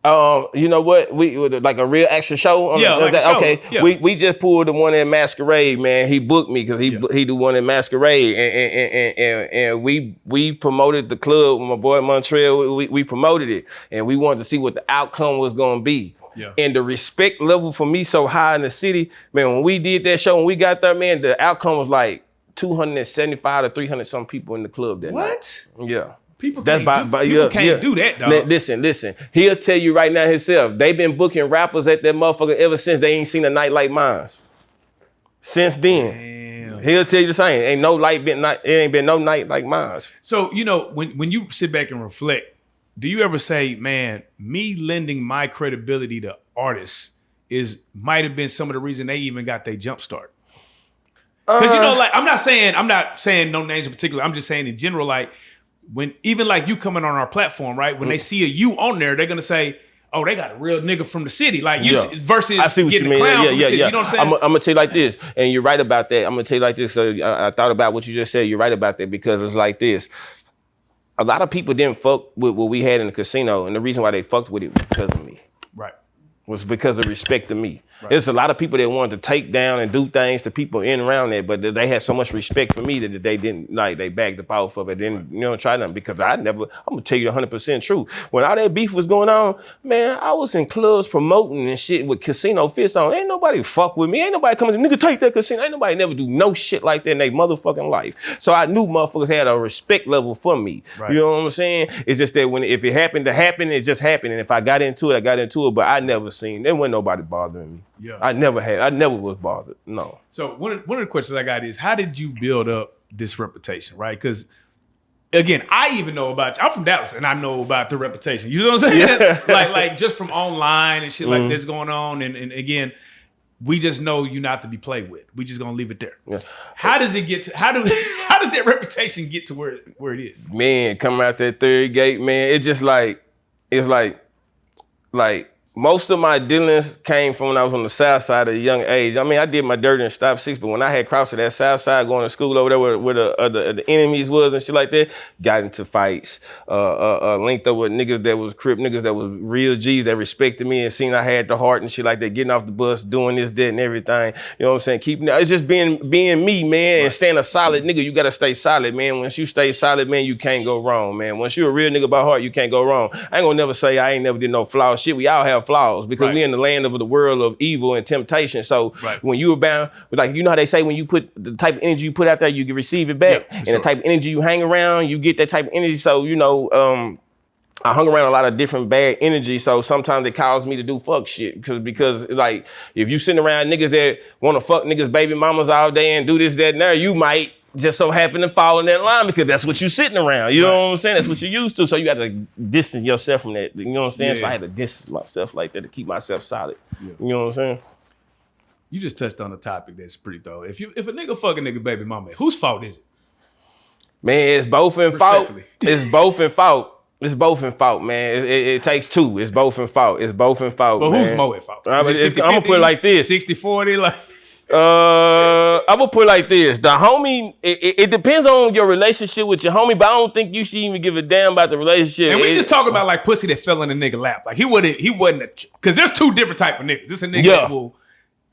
You know what? We like a real action show. Okay. Yeah. We just pulled the one in Masquerade, man. He booked me because he do one in Masquerade, and we promoted the club with my boy Montreal. We promoted it, and we wanted to see what the outcome was gonna be. Yeah. And the respect level for me so high in the city, man. When we did that show, when we got there, man, the outcome was like 275 to 300 some people in the club that night. Yeah. People can't do that, dog. Listen. He'll tell you right now himself. They've been booking rappers at that motherfucker ever since they ain't seen a night like mine. Since then. Damn. He'll tell you the same. It ain't been no night like mine. So, when you sit back and reflect, do you ever say, man, me lending my credibility to artists might have been some of the reason they even got their jump start? Because like I'm not saying no names in particular. I'm just saying in general, like when even like you coming on our platform, right? When they see a you on there, they're gonna say, "Oh, they got a real nigga from the city." Like you versus I see what getting you mean. a clown from the city. You know what I'm saying? I'm gonna tell you like this, and you're right about that. I'm gonna tell you like this. So I thought about what you just said. You're right about that because it's like this. A lot of people didn't fuck with what we had in the casino, and the reason why they fucked with it was because of me. Right. Was because of respect to me. Right. There's a lot of people that wanted to take down and do things to people in and around there, but they had so much respect for me that they didn't, like, they backed up off of it. Didn't, try nothing because I'm gonna tell you 100% true. When all that beef was going on, man, I was in clubs promoting and shit with casino fists on. Ain't nobody fuck with me. Ain't nobody coming, nigga, take that casino. Ain't nobody never do no shit like that in their motherfucking life. So I knew motherfuckers had a respect level for me. Right. You know what I'm saying? It's just that if it happened to happen, it just happened. And if I got into it, I got into it, but I never seen, there wasn't nobody bothering me. Yeah. I never was bothered. No. So one of the questions I got is, how did you build up this reputation, right? Because again, I even know about you. I'm from Dallas and I know about the reputation. You know what I'm saying? Yeah. like just from online and shit like this going on. And again, we just know you not to be played with. We just gonna leave it there. Yeah. How does it get to how does that reputation get to where it is? Man, coming out that third gate, man, it's like most of my dealings came from when I was on the south side at a young age. I mean, I did my dirt in Stop 6, but when I had crossed to that south side going to school over there where the enemies was and shit like that, got into fights, linked up with niggas that was Crip, niggas that was real G's that respected me and seen I had the heart and shit like that, getting off the bus, doing this, that, and everything. You know what I'm saying? It's just being me, man, and staying a solid nigga. You gotta stay solid, man. Once you stay solid, man, you can't go wrong, man. Once you a real nigga by heart, you can't go wrong. I ain't gonna never say I ain't never did no flaw shit. We all have flaws because we in the land of the world of evil and temptation. So when you abound, like, you know how they say when you put the type of energy you put out there, you can receive it back. Yeah, and the type of energy you hang around, you get that type of energy. So, I hung around a lot of different bad energy. So sometimes it caused me to do fuck shit. Because like, if you sitting around niggas that want to fuck niggas baby mamas all day and do this, that, and there, you might just so happen to fall in that line because that's what you're sitting around. You know what I'm saying? That's what you're used to. So you got to distance yourself from that. You know what I'm saying? Yeah. So I had to distance myself like that to keep myself solid. Yeah. You know what I'm saying? You just touched on a topic that's pretty thorough. If a nigga fuck a nigga baby mama, whose fault is it? Man, it's both in fault. It's both in fault. It's both in fault, man. It takes two. It's both in fault. It's both in fault. But who's more at fault? I'm gonna put it like this: 60-40, like. I'm gonna put it like this. The homie, it depends on your relationship with your homie, but I don't think you should even give a damn about the relationship. And we just talk about like pussy that fell in a nigga lap. Like he wasn't because there's two different type of niggas. This a nigga that will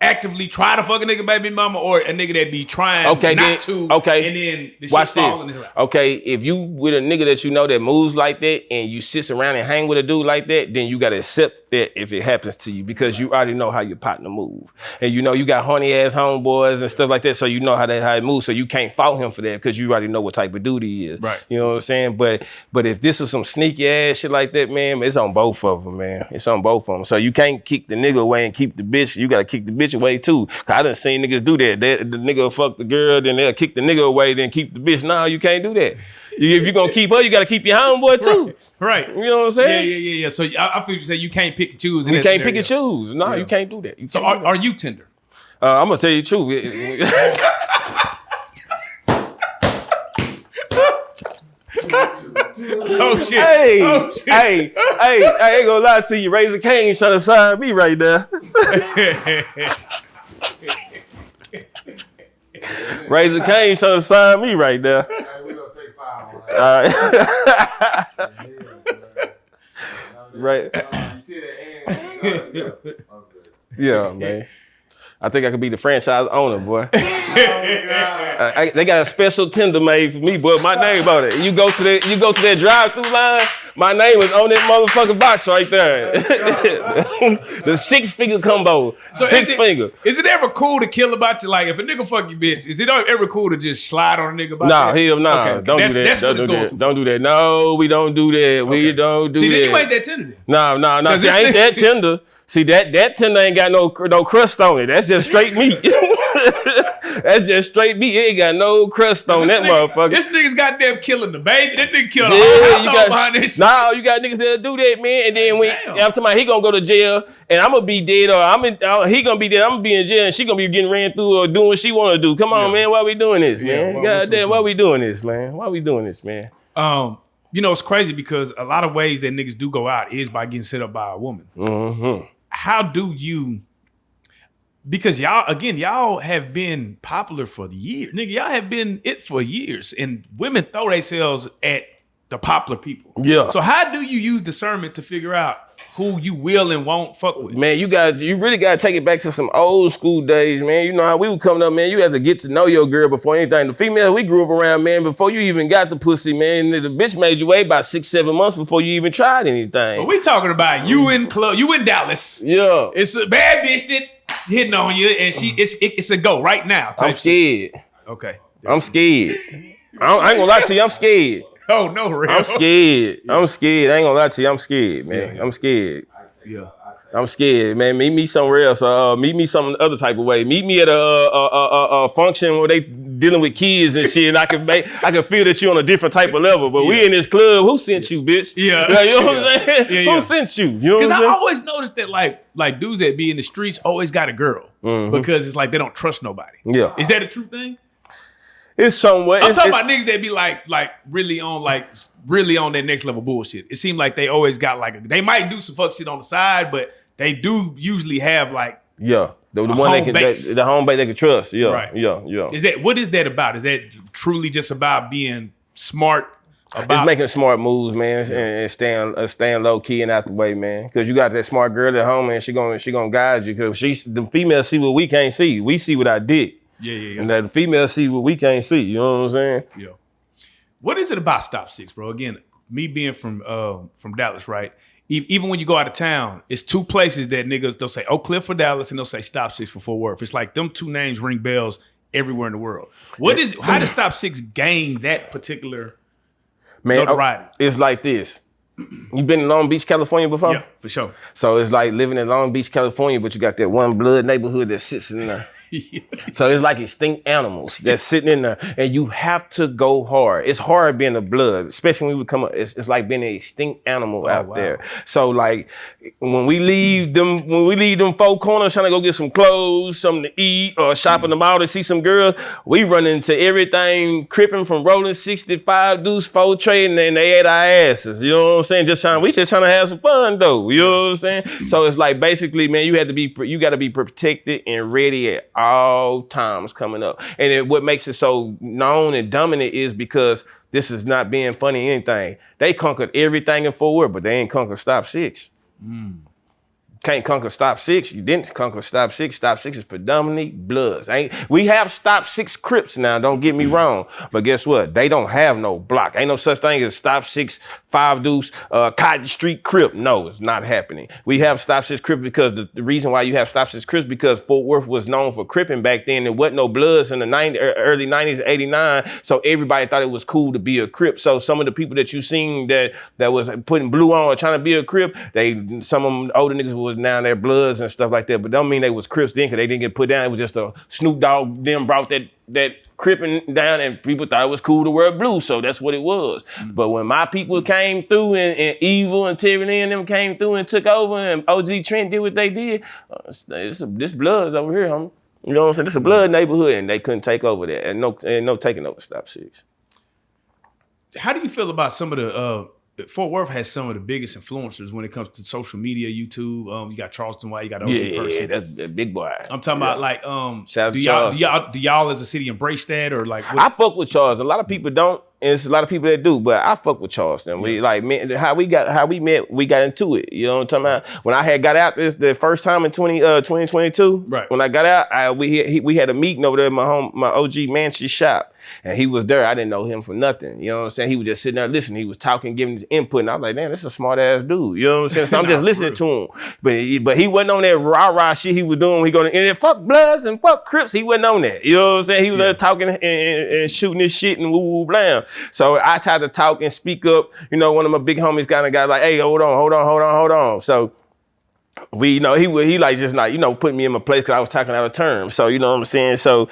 actively try to fuck a nigga baby mama, or a nigga that be trying not to. Okay. And then the shit fall in his lap. Okay, if you with a nigga that you know that moves like that and you sit around and hang with a dude like that, then you gotta accept that if it happens to you because you already know how your partner move. And you know you got horny ass homeboys and stuff like that, so you know how it moves, so you can't fault him for that because you already know what type of dude he is. Right. You know what I'm saying? But if this is some sneaky ass shit like that, man, it's on both of them, man. It's on both of them. So you can't kick the nigga away and keep the bitch. You gotta kick the bitch away too. Cause I done seen niggas do that. The nigga will fuck the girl, then they'll kick the nigga away, then keep the bitch. No, you can't do that. If you're gonna keep her, you gotta keep your homeboy too. Right. You know what I'm saying? Yeah. So I feel you say you can't pick and choose. You can't pick and choose. No, you can't do that. So are you tender? I'm gonna tell you the truth. Oh shit. Hey, I ain't gonna lie to you. Razor Kane trying to sign me right now. Razor Kane trying to sign me right now. Hey, we gonna take 5 on that. Right. You see that? Yeah, man. I think I could be the franchise owner, boy. They got a special tender made for me, boy. My name on it. You go to that drive-through line, my name is on that motherfucking box right there. The 6-figure combo. So 6 finger. Is it ever cool to kill about you? Like if a nigga fuck you, bitch, is it ever cool to just slide on a nigga about that? Hell no. Okay. Don't do that. That's what it's going to. Don't do that. No, we don't do that. Okay. We don't do that. See, then you ain't that tender then. No. See, I ain't that tender. See, that tender ain't got no crust on it. That's just straight meat. That's just straight meat. It ain't got no crust on that motherfucker. This nigga's goddamn killing the baby. That nigga killed the Yeah, whole you household got- behind this shit. Nah, you got niggas that'll do that, man. And then when Damn. I'm talking about he gonna go to jail and I'm gonna be dead, or he gonna be dead, I'm gonna be in jail, and she gonna be getting ran through or doing what she wanna do. Come on, man. Why we doing this, man? Goddamn, why we doing this, man? Why we doing this, man? You know, it's crazy because a lot of ways that niggas do go out is by getting set up by a woman. Mm-hmm. How do you? Because y'all have been popular for the years. Nigga, y'all have been it for years. And women throw themselves at the popular people. Yeah. So how do you use discernment to figure out who you will and won't fuck with? Man, you really gotta take it back to some old school days, man. You know how we were coming up, man. You had to get to know your girl before anything. The females we grew up around, man, before you even got the pussy, man, the bitch made you wait about 6-7 months before you even tried anything. But we talking about you in Dallas. Yeah. It's a bad bitch that hitting on you, and it's a go right now. I'm scared. Okay. I'm scared. I ain't gonna lie to you, I'm scared. Oh, no, real. I'm scared. I'm scared. I ain't gonna lie to you, I'm scared, man. I'm scared. Yeah. I'm scared, man. Meet me somewhere else. Meet me some other type of way. Meet me at a function where they dealing with kids and shit. And I can feel that you're on a different type of level. But we in this club. Who sent you, bitch? Yeah. You know what I'm saying? Yeah. Who sent you? You know what I'm Because saying? I always noticed that like dudes that be in the streets always got a girl because it's like they don't trust nobody. Yeah. Is that a true thing? It's somewhat. I'm talking about niggas that be like really on that next level bullshit. It seems like they always got they might do some fuck shit on the side, but they do usually have the one they can the home base they can trust. Yeah, right. Yeah. What is that about? Is that truly just about being smart? It's making smart moves, man, and staying low key and out the way, man. Because you got that smart girl at home, and she gonna guide you. Because the females see what we can't see. We see what I did. Yeah. And that the females see what we can't see. You know what I'm saying? Yeah. What is it about Stop 6, bro? Again, me being from Dallas, right? Even when you go out of town, it's two places that niggas, they'll say Oak Cliff for Dallas and they'll say Stop 6 for Fort Worth. It's like them two names ring bells everywhere in the world. How does Stop 6 gain that particular notoriety? It's like this. You been in Long Beach, California before? Yeah, for sure. So it's like living in Long Beach, California, but you got that one blood neighborhood that sits in there. So it's like extinct animals that's sitting in there, and you have to go hard. It's hard being a blood, especially when we come up. It's like being an extinct animal out there. So like when we leave them four corners trying to go get some clothes, something to eat, or shop in the mall to see some girls, we run into everything cripping from rolling 65 deuce 4 tray, and then they ate our asses. You know what I'm saying? We just trying to have some fun though. You know what I'm saying? So it's like basically, man, you got to be protected and ready at all times coming up. And what makes it so known and dominant is because this is not being funny or anything. They conquered everything in Fort Worth, but they ain't conquered Stop 6. Can't conquer Stop 6. You didn't conquer Stop 6. Stop 6 is predominantly Bloods. We have Stop 6 Crips now, don't get me wrong. But guess what? They don't have no block. Ain't no such thing as Stop 6, 5 Deuce, Cotton Street Crip. No, it's not happening. We have Stop 6 Crips because the reason why you have Stop 6 Crips because Fort Worth was known for cripping back then. There wasn't no Bloods in the early 90s, 89. So everybody thought it was cool to be a Crip. So some of the people that you seen that was putting blue on or trying to be a Crip, some of them older niggas was down their Bloods and stuff like that, but don't mean they was Crips then because they didn't get put down. It was just a Snoop Dogg them brought that cripping down and people thought it was cool to wear blue, so that's what it was. But when my people came through and Evil and Tyranny and them came through and took over and OG Trent did what they did, this Bloods over here, homie. You know what I'm saying? This a Blood neighborhood and they couldn't take over that. And no taking over Stop 6. How do you feel about some of the Fort Worth has some of the biggest influencers when it comes to social media, YouTube. You got Charleston White, you got OG Person. Yeah, that's big boy. I'm talking about like, Shout do y'all as a city embrace that or like? I fuck with Charleston. A lot of people don't, and it's a lot of people that do, but I fuck with Charleston. Yeah. We like how we met, we got into it. You know what I'm talking about? When I had got out the first time in 2022, right? When I got out, we had a meeting over there at my OG Mansion shop, and he was there. I didn't know him for nothing. You know what I'm saying? He was just sitting there listening. He was talking, giving his input, and I was like, damn, this is a smart ass dude. You know what I'm saying? So I'm just listening to him. But he wasn't on that rah-rah shit he was doing. He go to the internet, fuck Bloods and fuck Crips. He wasn't on that. You know what I'm saying? He was there talking and shooting his shit and woo blam. So I tried to talk and speak up. You know, one of my big homies kind of got like, hey, hold on. So he like just not, putting me in my place because I was talking out of term. So you know what I'm saying? So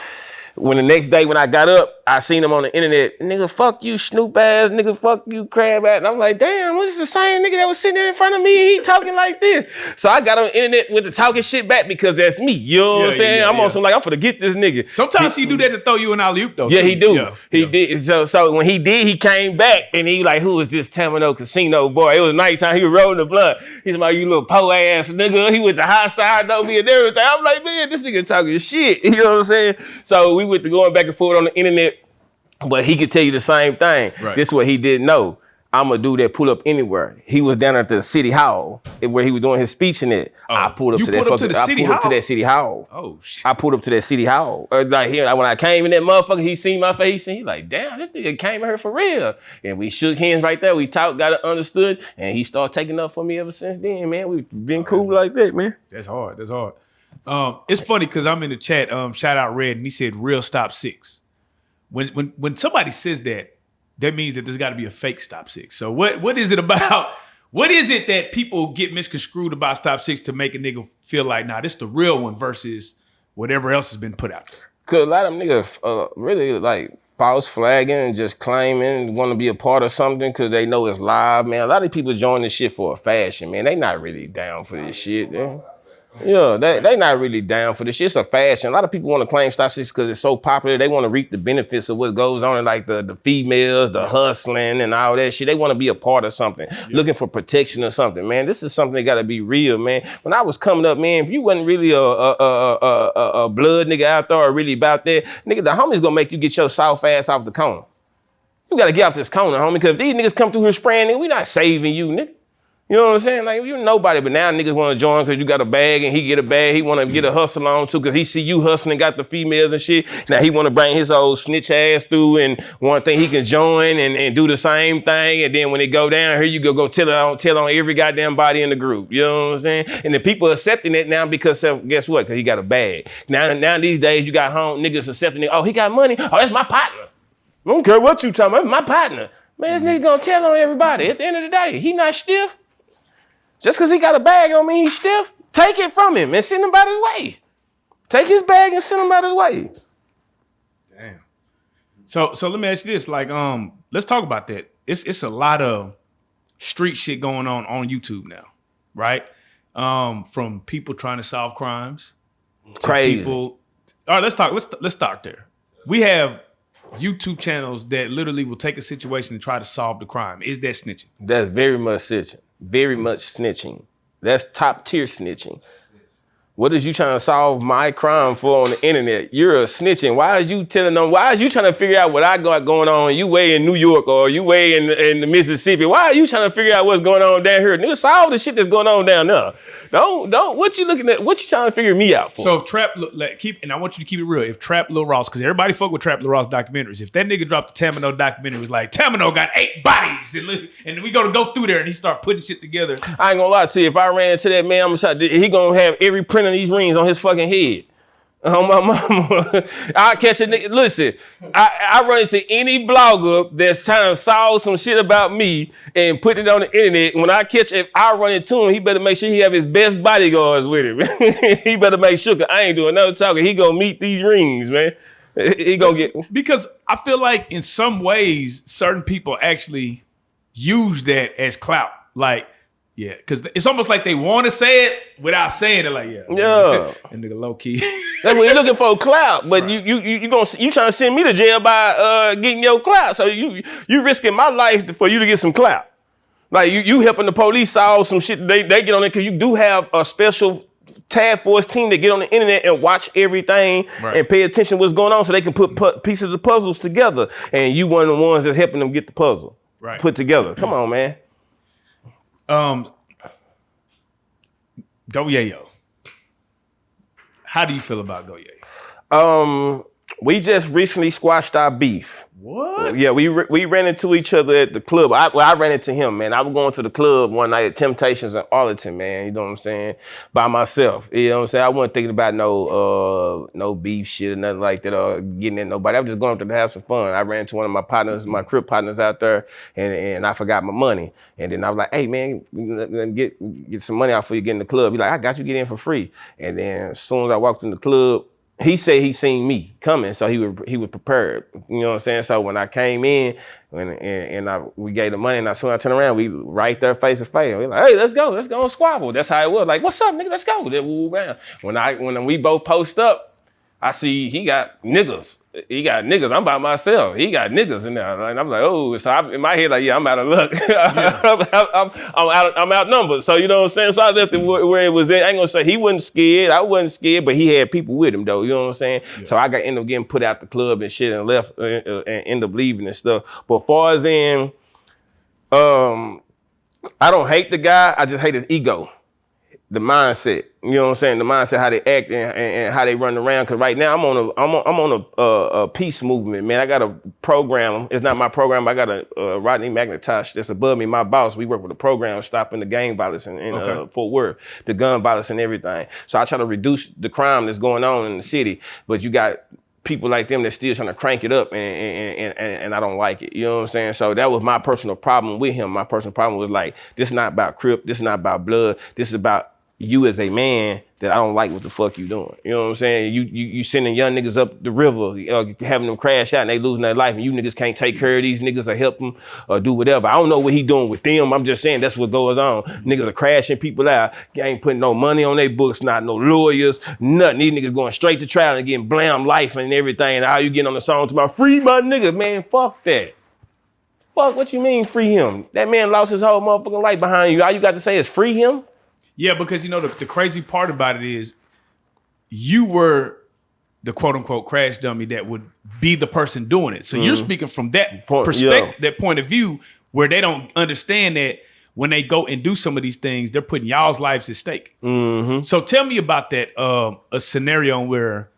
When the next day when I got up, I seen him on the internet. Nigga, fuck you, Snoop ass. Nigga, fuck you, crab ass. And I'm like, damn, what is the same nigga that was sitting there in front of me? He talking like this. So I got on the internet with the talking shit back because that's me. You know what I'm saying? I'm on some like, I'm finna get this nigga. Sometimes he do that to throw you an alley-oop though. Yeah, too. he do. He did. So when he did, he came back and he like, who is this Tamuno Kasino boy? It was nighttime. He was rolling the blunt. He's like, you little po ass nigga. He went to high side on me and everything. I'm like, man, this nigga talking shit. You know what I'm saying? So we went to going back and forth on the internet, but he could tell you the same thing. Right. This is what he didn't know. I'm a dude that pull up anywhere. He was down at the city hall where he was doing his speech in it. I pulled up to that city hall. Oh shit! I pulled up to that city hall. Like here, when I came in that motherfucker, he seen my face and he like, damn, this nigga came in here for real. And we shook hands right there. We talked, got it understood, and he started taking up for me ever since then, man. We've been cool like that, man. That's hard. That's hard. It's funny because I'm in the chat. Shout out Red, and he said real stop 6. When somebody says that means that there's got to be a fake stop 6. So what is it about? What is it that people get misconstrued about stop 6 to make a nigga feel like, nah, this the real one versus whatever else has been put out there? Cause a lot of them niggas really like false flagging and just claiming want to be a part of something because they know it's live, man. A lot of people join this shit for a fashion, man. They not really down for this shit, man. Yeah, they not really down for this shit. It's a fashion. A lot of people want to claim stop 6 because it's so popular. They want to reap the benefits of what goes on in like the females, the hustling and all that shit. They want to be a part of something, looking for protection or something, man. This is something that got to be real, man. When I was coming up, man, if you wasn't really a blood nigga out there or really about that, nigga, the homies gonna make you get your soft ass off the corner. You got to get off this corner, homie, because if these niggas come through here spraying, nigga, we not saving you, nigga. You know what I'm saying? Like, you nobody, but now niggas want to join because you got a bag and he get a bag. He want to get a hustle on too because he see you hustling, got the females and shit. Now he want to bring his old snitch ass through and one thing he can join and do the same thing. And then when it go down, here you go tell on every goddamn body in the group. You know what I'm saying? And the people accepting it now because guess what? Because he got a bag. Now these days you got home niggas accepting it. Oh, he got money. Oh, that's my partner. I don't care what you talking about. That's my partner. Man, this nigga gonna tell on everybody. At the end of the day, he not stiff. Just because he got a bag don't mean he's stiff. Take it from him and send him about his way. Take his bag and send him about his way. Damn. So let me ask you this. Like, let's talk about that. It's a lot of street shit going on YouTube now, right? From people trying to solve crimes. Crazy. People. All right, let's start there. We have YouTube channels that literally will take a situation and try to solve the crime. Is that snitching? That's very much snitching. Very much snitching. That's top tier snitching. What is you trying to solve my crime for on the internet? You're a snitching. Why is you telling them? Why is you trying to figure out what I got going on? You way in New York or you way in the Mississippi. Why are you trying to figure out what's going on down here? Nigga, solve the shit that's going on down there. Don't. What you looking at? What you trying to figure me out for? So if Trap, and I want you to keep it real. If Trap Lil Ross, because everybody fuck with Trap Lil Ross documentaries. If that nigga dropped the Tamuno documentary, was like Tamuno got 8 bodies, and we go through there and he start putting shit together. I ain't gonna lie to you. If I ran into that man, he gonna have every print of these rings on his fucking head. Oh my mama. I catch a nigga. Listen, I run into any blogger that's trying to solve some shit about me and put it on the internet. When if I run into him, he better make sure he have his best bodyguards with him. He better make sure, cause I ain't doing no talking. He gonna meet these rings, man. He gonna get. Because I feel like in some ways, certain people actually use that as clout. Like, yeah, because it's almost like they want to say it without saying it. Like, yeah, and nigga low key. That's what you're looking for, clout. But right. you trying to send me to jail by getting your clout. So you risking my life for you to get some clout. Like you helping the police solve some shit. They get on it because you do have a special task force team that get on the internet and watch everything and pay attention to what's going on, so they can put pieces of puzzles together. And you one of the ones that's helping them get the puzzle put together. Come on, man. Go Yayo. How do you feel about Go Yayo? We just recently squashed our beef. What? Yeah, we ran into each other at the club. I ran into him, man. I was going to the club one night at Temptations in Arlington, man. You know what I'm saying? By myself. You know what I'm saying? I wasn't thinking about no beef shit or nothing like that or getting at nobody. I was just going up there to have some fun. I ran into one of my partners, my crib partners out there, and I forgot my money. And then I was like, hey, man, get some money out for you get in the club. He's like, I got you get in for free. And then as soon as I walked in the club, he said he seen me coming, so he was prepared. You know what I'm saying? So when I came in we gave the money, and as soon as I turned around, we right there face to face. We like, hey, let's go and squabble. That's how it was. Like, what's up, nigga? Let's go. Then we around. When we both post up, I see he got niggas. I'm by myself. He got niggas in there. And I'm like, oh, so in my head, like, yeah, I'm out of luck. Yeah. I'm outnumbered. So, you know what I'm saying? So I left it where it was at. I ain't gonna say he wasn't scared. I wasn't scared, but he had people with him though. You know what I'm saying? Yeah. So I ended up getting put out the club and shit and left and end up leaving and stuff. But far as in, I don't hate the guy. I just hate his ego. The mindset, you know what I'm saying? The mindset, how they act and how they run around. Cause right now I'm on a peace movement, man. I got a program. It's not my program. I got a Rodney McIntosh that's above me, my boss. We work with a program stopping the gang violence in Fort Worth, the gun violence and everything. So I try to reduce the crime that's going on in the city. But you got people like them that still trying to crank it up and I don't like it. You know what I'm saying? So that was my personal problem with him. My personal problem was like, this is not about Crip. This is not about blood. This is about you as a man that I don't like what the fuck you doing. You know what I'm saying? You sending young niggas up the river, having them crash out and they losing their life, and you niggas can't take care of these niggas or help them or do whatever. I don't know what he doing with them. I'm just saying that's what goes on. Niggas are crashing people out. You ain't putting no money on their books, not no lawyers, nothing. These niggas going straight to trial and getting blam life and everything. And how you getting on the song to my free my nigga, man, fuck that. Fuck, what you mean free him? That man lost his whole motherfucking life behind you. All you got to say is free him? Yeah, because you know the crazy part about it is you were the quote unquote crash dummy that would be the person doing it. So you're speaking from that perspective, that point of view, where they don't understand that when they go and do some of these things, they're putting y'all's lives at stake. Mm-hmm. So tell me about that a scenario where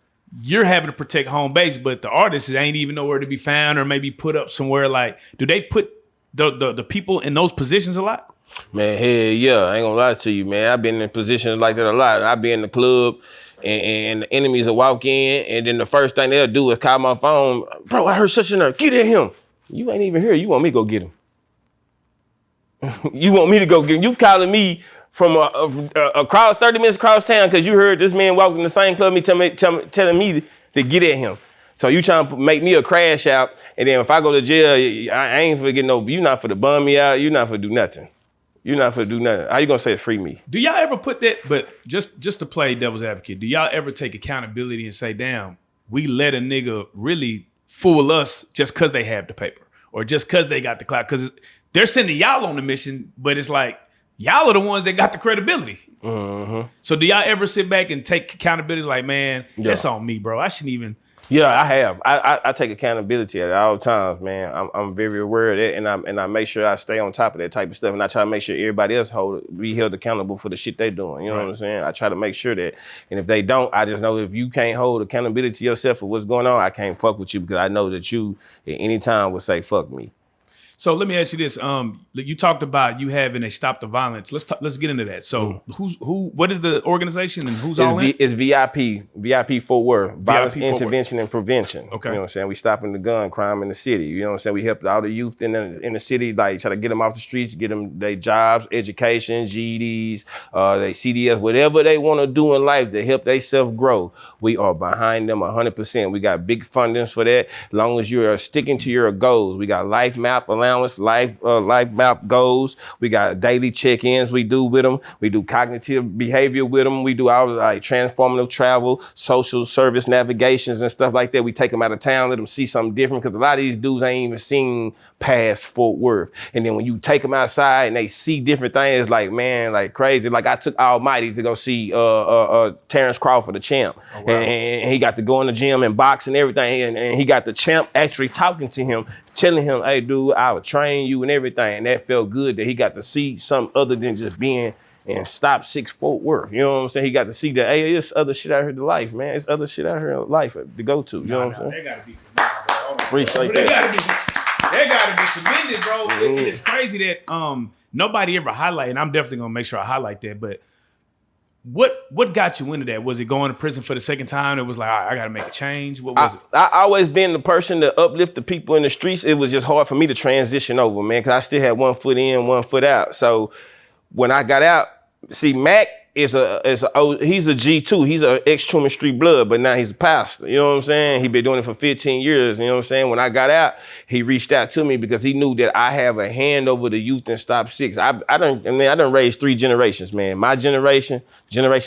you're having to protect home base, but the artists ain't even nowhere to be found, or maybe put up somewhere. Like, do they put the people in those positions a lot? Man, hell yeah, I ain't gonna lie to you, man. I've been in positions like that a lot. I be in the club and the enemies will walk in, and then the first thing they'll do is call my phone. Bro, I heard such and there. Get at him. You ain't even here. You want me to go get him. You want me to go get him. You calling me from across 30 minutes across town because you heard this man walking in the same club, telling me to get at him. So you trying to make me a crash out, and then if I go to jail, I ain't for get no, you not for to bum me out, you not for to do nothing. You're not for to do nothing. How you gonna say free me? Do y'all ever put that, but just to play devil's advocate, do y'all ever take accountability and say, damn, we let a nigga really fool us just cause they have the paper or just cause they got the clout? Cause they're sending y'all on the mission, but it's like, y'all are the ones that got the credibility. Mm-hmm. So do y'all ever sit back and take accountability like, man, that's on me, bro. I shouldn't even. Yeah, I have. I take accountability at all times, man. I'm very aware of that, and I make sure I stay on top of that type of stuff, and I try to make sure everybody else be held accountable for the shit they doing. You know what I'm saying? I try to make sure that, and if they don't, I just know if you can't hold accountability to yourself for what's going on, I can't fuck with you because I know that you at any time would say fuck me. So let me ask you this: you talked about you having a Stop the Violence. Let's get into that. So what is the organization and who's all in? It's VIP Fort Worth, Violence Intervention and Prevention. Okay, you know what I'm saying? We stopping the gun crime in the city. You know what I'm saying? We help all the youth in the city, like try to get them off the streets, get them their jobs, education, GEDs, they CDS, whatever they want to do in life to help themselves grow. We are behind them 100%. We got big fundings for that. As long as you are sticking to your goals, we got life map allowance. Life map goals. We got daily check-ins we do with them. We do cognitive behavior with them. We do our like transformative travel, social service navigations and stuff like that. We take them out of town, let them see something different because a lot of these dudes ain't even seen past Fort Worth. And then when you take them outside and they see different things, like man, like crazy. Like I took Almighty to go see Terrence Crawford, the champ, and he got to go in the gym and box and everything, and he got the champ actually talking to him, telling him, hey dude, I would train you and everything. And that felt good that he got to see something other than just being in Stop 6 Fort Worth. You know what I'm saying? He got to see that, hey, there's other shit out here to life, man. It's other shit out here in life to go to. You know what I'm saying? They gotta be commended, bro. They gotta be commended, bro. It's crazy that nobody ever highlighted, and I'm definitely gonna make sure I highlight that, but what got you into that? Was it going to prison for the second time? It was like, I got to make a change. What was it? I always been the person to uplift the people in the streets. It was just hard for me to transition over, man, because I still had one foot in, one foot out. So when I got out, see, Mac he's a G2. He's an ex-Truman Street blood, but now he's a pastor. You know what I'm saying? He been doing it for 15 years. You know what I'm saying? When I got out, he reached out to me because he knew that I have a hand over the youth in Stop 6. I done raised 3 generations, man. My generation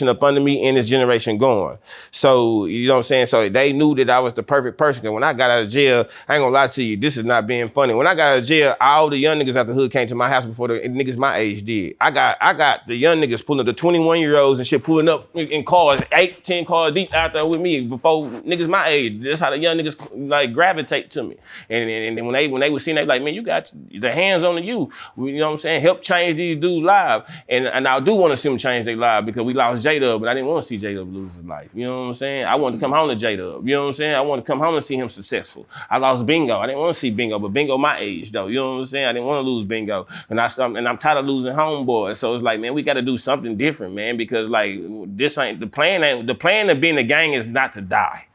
up under me, and this generation going. So, you know what I'm saying? So they knew that I was the perfect person. Cause when I got out of jail, I ain't gonna lie to you, this is not being funny. When I got out of jail, all the young niggas out the hood came to my house before the niggas my age did. I got the young niggas pulling the 21-year-olds and shit pulling up in cars, 8, 10 cars deep out there with me before niggas my age. That's how the young niggas like gravitate to me. And when they was seeing, they like, man, you got the hands on you. You know what I'm saying? Help change these dudes' lives. And I do want to see them change their lives because we lost J-Dub, but I didn't want to see J-Dub lose his life. You know what I'm saying? I wanted to come home to J-Dub. You know what I'm saying? I wanted to come home and see him successful. I lost Bingo. I didn't want to see Bingo, but Bingo my age though. You know what I'm saying? I didn't want to lose Bingo. And I'm tired of losing homeboys. So it's like, man, we got to do something different, man, because like this ain't the plan. The plan of being a gang is not to die.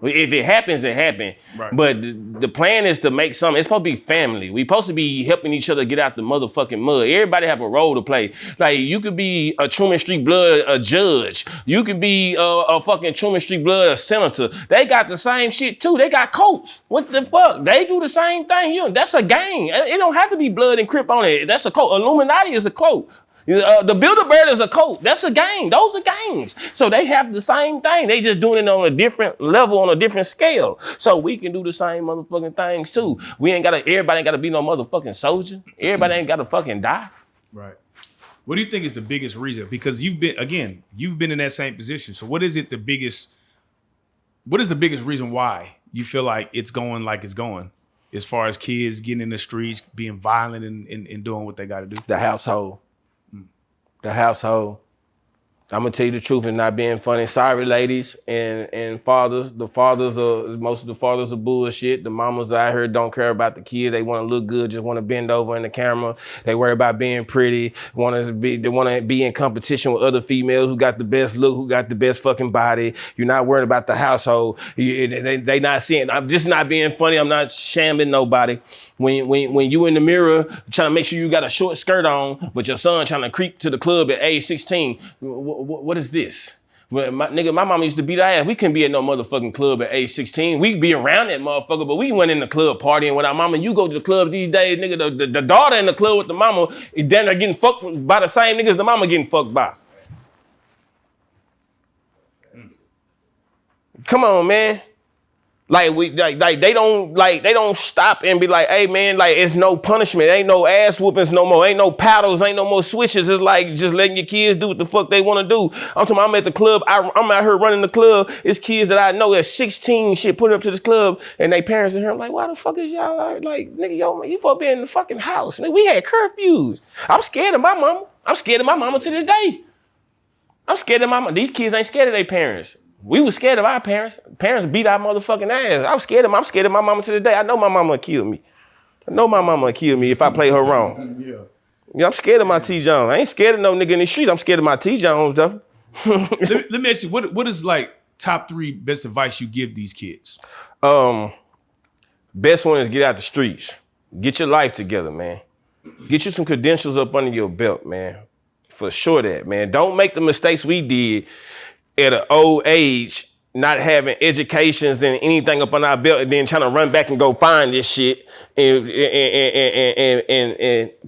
If it happens, it happened. Right. But the plan is to make something. It's supposed to be family. We supposed to be helping each other get out the motherfucking mud. Everybody have a role to play. Like you could be a Truman Street blood, a judge. You could be a fucking Truman Street blood, a senator. They got the same shit too. They got coats. What the fuck? They do the same thing. That's a gang. It don't have to be blood and Crip on it. That's a coat. Illuminati is a coat. The Bilderberg is a cult. That's a gang. Those are gangs. So they have the same thing. They just doing it on a different level, on a different scale. So we can do the same motherfucking things too. Everybody ain't gotta be no motherfucking soldier. Everybody ain't gotta fucking die. Right. What do you think is the biggest reason? Because you've been in that same position. So what is the biggest reason why you feel like it's going like it's going? As far as kids getting in the streets, being violent and doing what they gotta do? The household. The household. I'm gonna tell you the truth and not being funny. Sorry, ladies and fathers. Most of the fathers are bullshit. The mamas out here don't care about the kids. They want to look good, just want to bend over in the camera. They worry about being pretty. They want to be in competition with other females who got the best look, who got the best fucking body. You're not worried about the household. They not seeing. I'm just not being funny. I'm not shaming nobody. When you in the mirror trying to make sure you got a short skirt on, but your son trying to creep to the club at age 16. What is this? My mama used to beat our ass. We couldn't be at no motherfucking club at age 16. We'd be around that motherfucker, but we went in the club partying with our mama. You go to the club these days, nigga, the daughter in the club with the mama, then they're getting fucked by the same niggas the mama getting fucked by. Come on, man. Like they don't stop and be like, hey man, like it's no punishment, ain't no ass whoopings no more, ain't no paddles, ain't no more switches. It's like just letting your kids do what the fuck they want to do. I'm talking, I'm at the club, I'm out here running the club. It's kids that I know at 16 shit putting up to this club, and they parents in here. I'm like, why the fuck is y'all like, nigga, yo, man, you supposed to be in the fucking house. Nigga, we had curfews. I'm scared of my mama. I'm scared of my mama to this day. I'm scared of my mama. These kids ain't scared of their parents. We was scared of our parents. Parents beat our motherfucking ass. I'm scared of my mama to this day. I know my mama would kill me. I know my mama would kill me if I play her wrong. Yeah, I'm scared of my T. Jones. I ain't scared of no nigga in the streets. I'm scared of my T. Jones though. let me ask you, what is like top 3 best advice you give these kids? Best one is get out the streets. Get your life together, man. Get you some credentials up under your belt, man. For sure that, man. Don't make the mistakes we did at an old age, not having educations and anything up on our belt, and then trying to run back and go find this shit and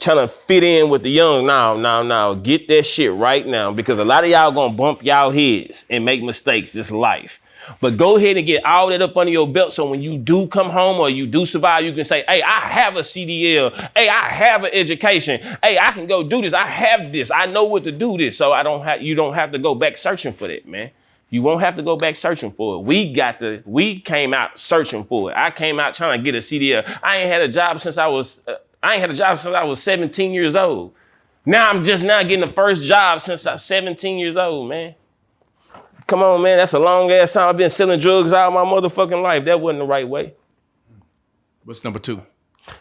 trying to fit in with the young. Now, get that shit right now, because a lot of y'all gonna bump y'all heads and make mistakes this life. But go ahead and get all that up under your belt, so when you do come home or you do survive, you can say, hey, I have a CDL. Hey, I have an education. Hey, I can go do this. I have this. I know what to do this. So you don't have to go back searching for that, man. You won't have to go back searching for it. We came out searching for it. I came out trying to get a CDL. I ain't had a job since I was 17 years old. Now I'm just now getting the first job since I was 17 years old, man. Come on, man, that's a long ass time. I've been selling drugs all my motherfucking life. That wasn't the right way. What's number 2?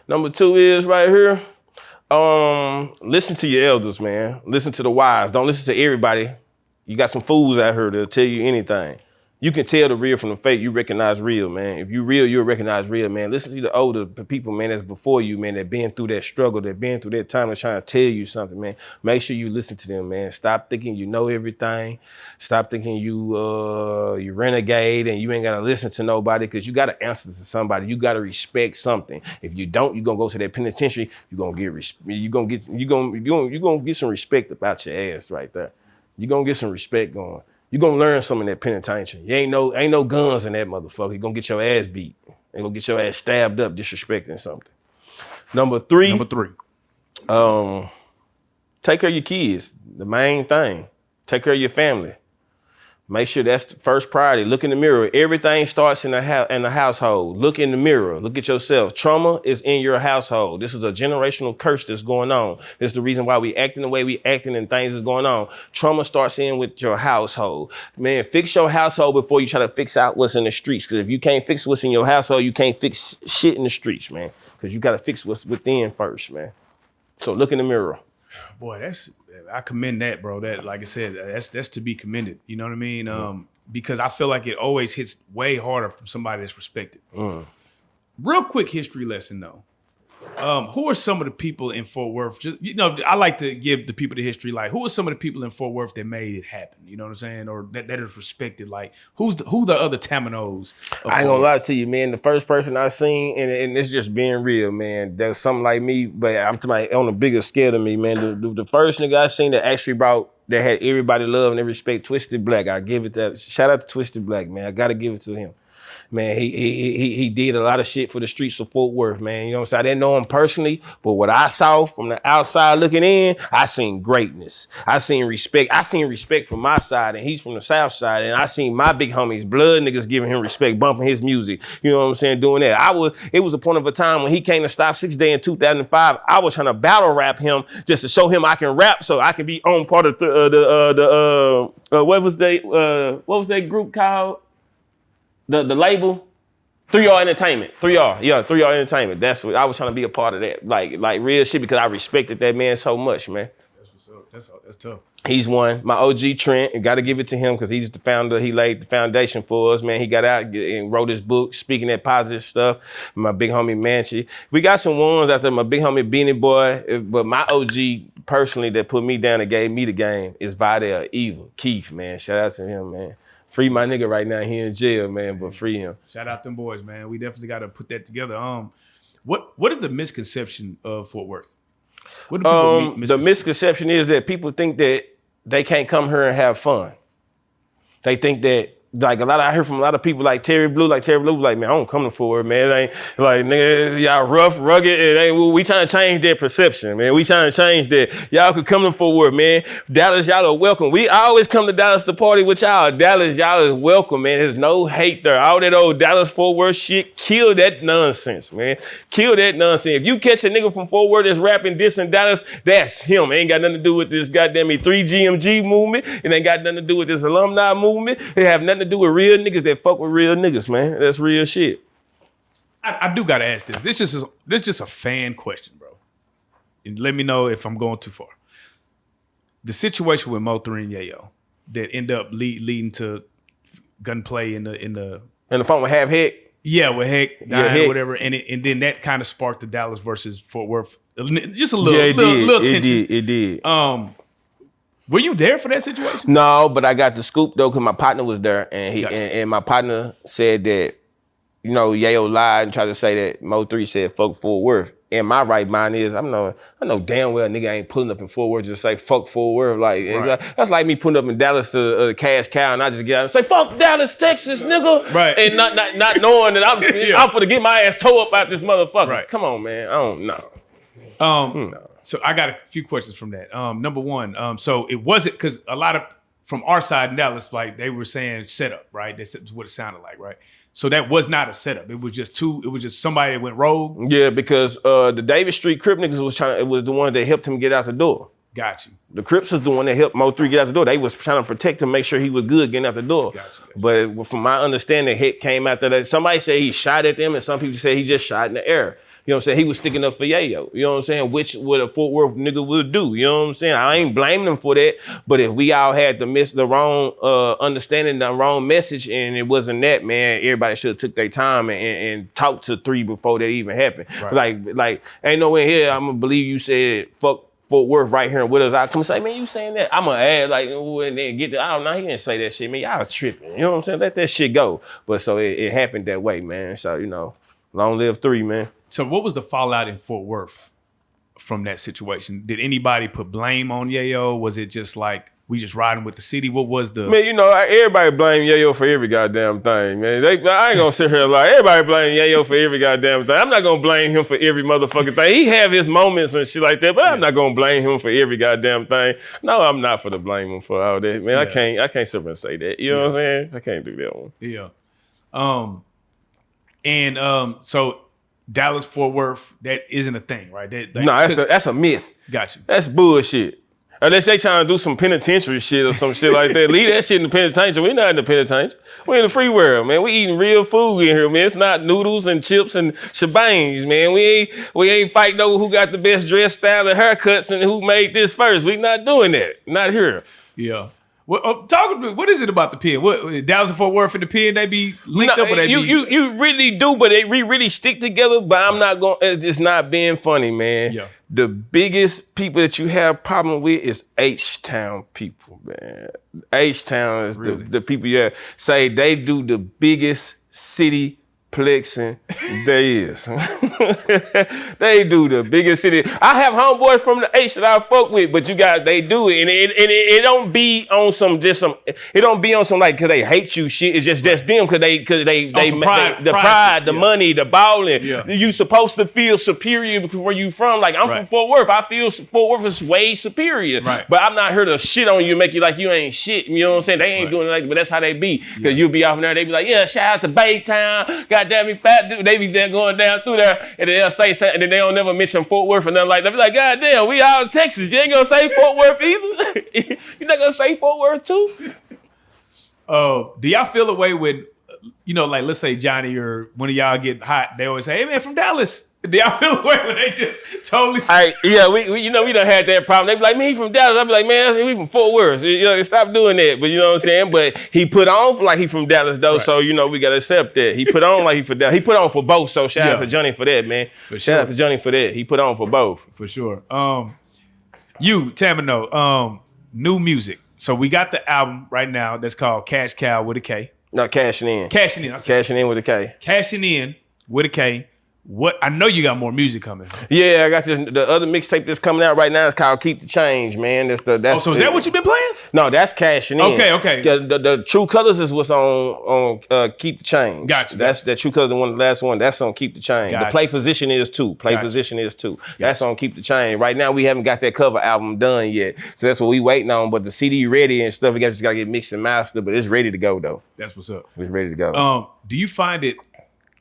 Number 2 is right here. Listen to your elders, man. Listen to the wise. Don't listen to everybody. You got some fools out here that'll tell you anything. You can tell the real from the fake. You recognize real, man. If you real, you'll recognize real, man. Listen to the older people, man, that's before you, man, that been through that struggle, that been through that time of trying to tell you something, man. Make sure you listen to them, man. Stop thinking you know everything. Stop thinking you renegade and you ain't gotta listen to nobody, because you gotta answer to somebody. You gotta respect something. If you don't, you're gonna go to that penitentiary. You're gonna get some respect about your ass right there. You're gonna get some respect going. You're gonna learn something in that penitentiary. You ain't no guns in that motherfucker. You're gonna get your ass beat. You're gonna get your ass stabbed up disrespecting something. Number three. Take care of your kids. The main thing. Take care of your family. Make sure that's the first priority. Look in the mirror. Everything starts in the household. Look in the mirror. Look at yourself. Trauma is in your household. This is a generational curse that's going on. This is the reason why we acting the way we acting and things is going on. Trauma starts in with your household. Man, fix your household before you try to fix out what's in the streets. Because if you can't fix what's in your household, you can't fix shit in the streets, man. Because you got to fix what's within first, man. So look in the mirror. Boy, I commend that, bro. That, like I said, that's to be commended. You know what I mean? Because I feel like it always hits way harder from somebody that's respected. Real quick history lesson though. Who are some of the people in Fort Worth? Just, I like to give the people the history. Like, who are some of the people in Fort Worth that made it happen? You know what I'm saying? Or that is respected. Like, who the other Tamunos? I ain't gonna lie to you, man. The first person I seen, and it's just being real, man. There's something like me, but I'm talking about on a bigger scale than me, man. The first nigga I seen that actually that had everybody love and respect, Twisted Black. I give it that. Shout out to Twisted Black, man. I gotta give it to him. Man, he did a lot of shit for the streets of Fort Worth, man. You know what I'm saying? I didn't know him personally, but what I saw from the outside looking in, I seen greatness. I seen respect. I seen respect from my side, and he's from the south side, and I seen my big homies, blood niggas, giving him respect, bumping his music. You know what I'm saying? Doing that. It was a point of a time when he came to Stop 6 Day in 2005. I was trying to battle rap him just to show him I can rap, so I can be on part of what was that group called? The label, 3R Entertainment. 3R, yeah, 3R Entertainment. That's what I was trying to be a part of that, like real shit, because I respected that man so much, man. That's what's up. That's tough. He's one. My OG Trent, and got to give it to him because he's the founder. He laid the foundation for us, man. He got out and wrote his book, speaking that positive stuff. My big homie Manchi. We got some ones out there. My big homie Beanie Boy, but my OG personally that put me down and gave me the game is Vidal Evil Keith, man. Shout out to him, man. Free my nigga right now. He in jail, man, but free him. Shout out them boys, man. We definitely got to put that together. What is the misconception of Fort Worth? What do people the misconception is that people think that they can't come here and have fun. They think that, like I heard from a lot of people like Terry Blue, like, man, I don't come to Fort Worth, man. It ain't like, nigga, y'all rough, rugged. We trying to change their perception, man. We trying to change that. Y'all could come to Fort Worth, man. Dallas, y'all are welcome. I always come to Dallas to party with y'all. Dallas, y'all is welcome, man. There's no hate there. All that old Dallas Fort Worth shit, kill that nonsense, man. Kill that nonsense. If you catch a nigga from Fort Worth that's rapping this in Dallas, that's him. It ain't got nothing to do with this goddamn 3GMG movement. It ain't got nothing to do with this alumni movement. It have nothing to do with real niggas that fuck with real niggas, man. That's real shit. I do gotta ask this. This just a fan question, bro. And let me know if I'm going too far. The situation with MO3 and Yayo that end up leading to gunplay in the phone with Half Heck. Yeah, with Heck dying, Heck. whatever, and then that kind of sparked the Dallas versus Fort Worth. Just a little tension. It did. Were you there for that situation? No, but I got the scoop though, because my partner was there, and and my partner said that, Yayo lied and tried to say that MO3 said fuck Fort Worth. And my right mind is, I know damn well nigga ain't pulling up in Fort Worth just say fuck Fort Worth. Like, that's like me putting up in Dallas to cash cow, and I just get out and say fuck Dallas, Texas, nigga. Right. And not knowing that I'm finna get my ass toe up out this motherfucker. Right. Come on, man. I don't know. So I got a few questions from that. Number one, so it wasn't, because a lot of, from our side in Dallas, like they were saying setup, right? That's what it sounded like, right? So that was not a setup. It was just somebody that went rogue. Yeah, because the Davis Street Crip niggas it was the one that helped him get out the door. Got you. The Crips was the one that helped MO3 get out the door. They was trying to protect him, make sure he was good getting out the door. Got you. But from my understanding, Heck came after that. Somebody said he shot at them, and some people say he just shot in the air. You know what I'm saying? He was sticking up for Yayo. You know what I'm saying? Which what a Fort Worth nigga would do. You know what I'm saying? I ain't blaming him for that. But if we all had the wrong understanding, the wrong message, and it wasn't that, man, everybody should have took their time and talked to 3 before that even happened. Right. Like ain't no way here I'm gonna believe you said fuck Fort Worth right here with us. I come say, man, you saying that? I'm gonna add like, and then get the, I don't know, he didn't say that shit, man. Y'all was tripping. You know what I'm saying? Let that shit go. But so it happened that way, man. So, you know, long live 3, man. So what was the fallout in Fort Worth from that situation? Did anybody put blame on Yayo? Was it just like, we just riding with the city? What was the... Man, you know, everybody blame Yayo for every goddamn thing, man. I ain't gonna sit here like, everybody blame Yayo for every goddamn thing. I'm not gonna blame him for every motherfucking thing. He have his moments and shit like that, but I'm not gonna blame him for every goddamn thing. No, I'm not for to blame him for all that, man. I can't sit and say that. You know what I'm saying? I can't do that one. Yeah. So Dallas, Fort Worth, that isn't a thing, right? No, that's a myth. Got you. That's bullshit. Unless they trying to do some penitentiary shit or some shit like that. Leave that shit in the penitentiary. We not in the penitentiary. We in the free world, man. We eating real food in here, man. It's not noodles and chips and shebangs, man. We ain't fighting over who got the best dress style and haircuts and who made this first. We not doing that. Not here. Yeah. Well, talk to me. What is it about the pen? What Dallas and Fort Worth and the pen? They be linked up, or they you really do, but we really stick together. But I'm not going. It's not being funny, man. Yeah. The biggest people that you have problem with is H-Town people, man. H-Town is really? the people you say they do the biggest city plexing there is. They do the biggest city. I have homeboys from the H that I fuck with, but they do it, and it don't be on some it don't be on some like cause they hate you shit. It's just them cause they pride, the money, the balling. Yeah. You supposed to feel superior where you from. Like I'm from Fort Worth. I feel Fort Worth is way superior. Right. But I'm not here to shit on you, make you like you ain't shit. You know what I'm saying? They ain't doing it like, but that's how they be. Cause you'll be off in there, they be like, yeah, shout out to Baytown. Goddamn me fat dude. They be there going down through there, and then they'll say something, and then they don't never mention Fort Worth or nothing like that. They be like, God damn, we all in Texas. You ain't gonna say Fort Worth either. You not gonna say Fort Worth too? Do y'all feel a way with, you know, like let's say Johnny or one of y'all get hot, they always say, hey man, from Dallas. Do y'all feel a way when they just totally we you know, we done had that problem. They be like, man, he from Dallas. I be like, man, we from Fort Worth. You know, stop doing that. But you know what I'm saying? But he put on like he from Dallas though, so you know we gotta accept that. He put on like he from Dallas. He put on for both, so shout out to Johnny for that, man. Shout out to Johnny for that. He put on for both. For sure. You, Tamuno, new music. So we got the album right now that's called Cash Cow with a K. No, Cashing In. Cashing In. Cashing In with a K. Cashing In with a K. What I know you got more music coming. Yeah, I got the other mixtape that's coming out right now. It's called Keep the Change, man. So is that what you've been playing? No, that's Cashing In. Okay. The True Colors is what's on Keep the Change. Gotcha. That's the True Colors, the last one. That's on Keep the Change. Gotcha. The Play Position is too. Position is too. That's on Keep the Change. Right now we haven't got that cover album done yet, so that's what we waiting on. But the CD ready and stuff. We just gotta get mixed and mastered, but it's ready to go though. That's what's up. It's ready to go. Do you find it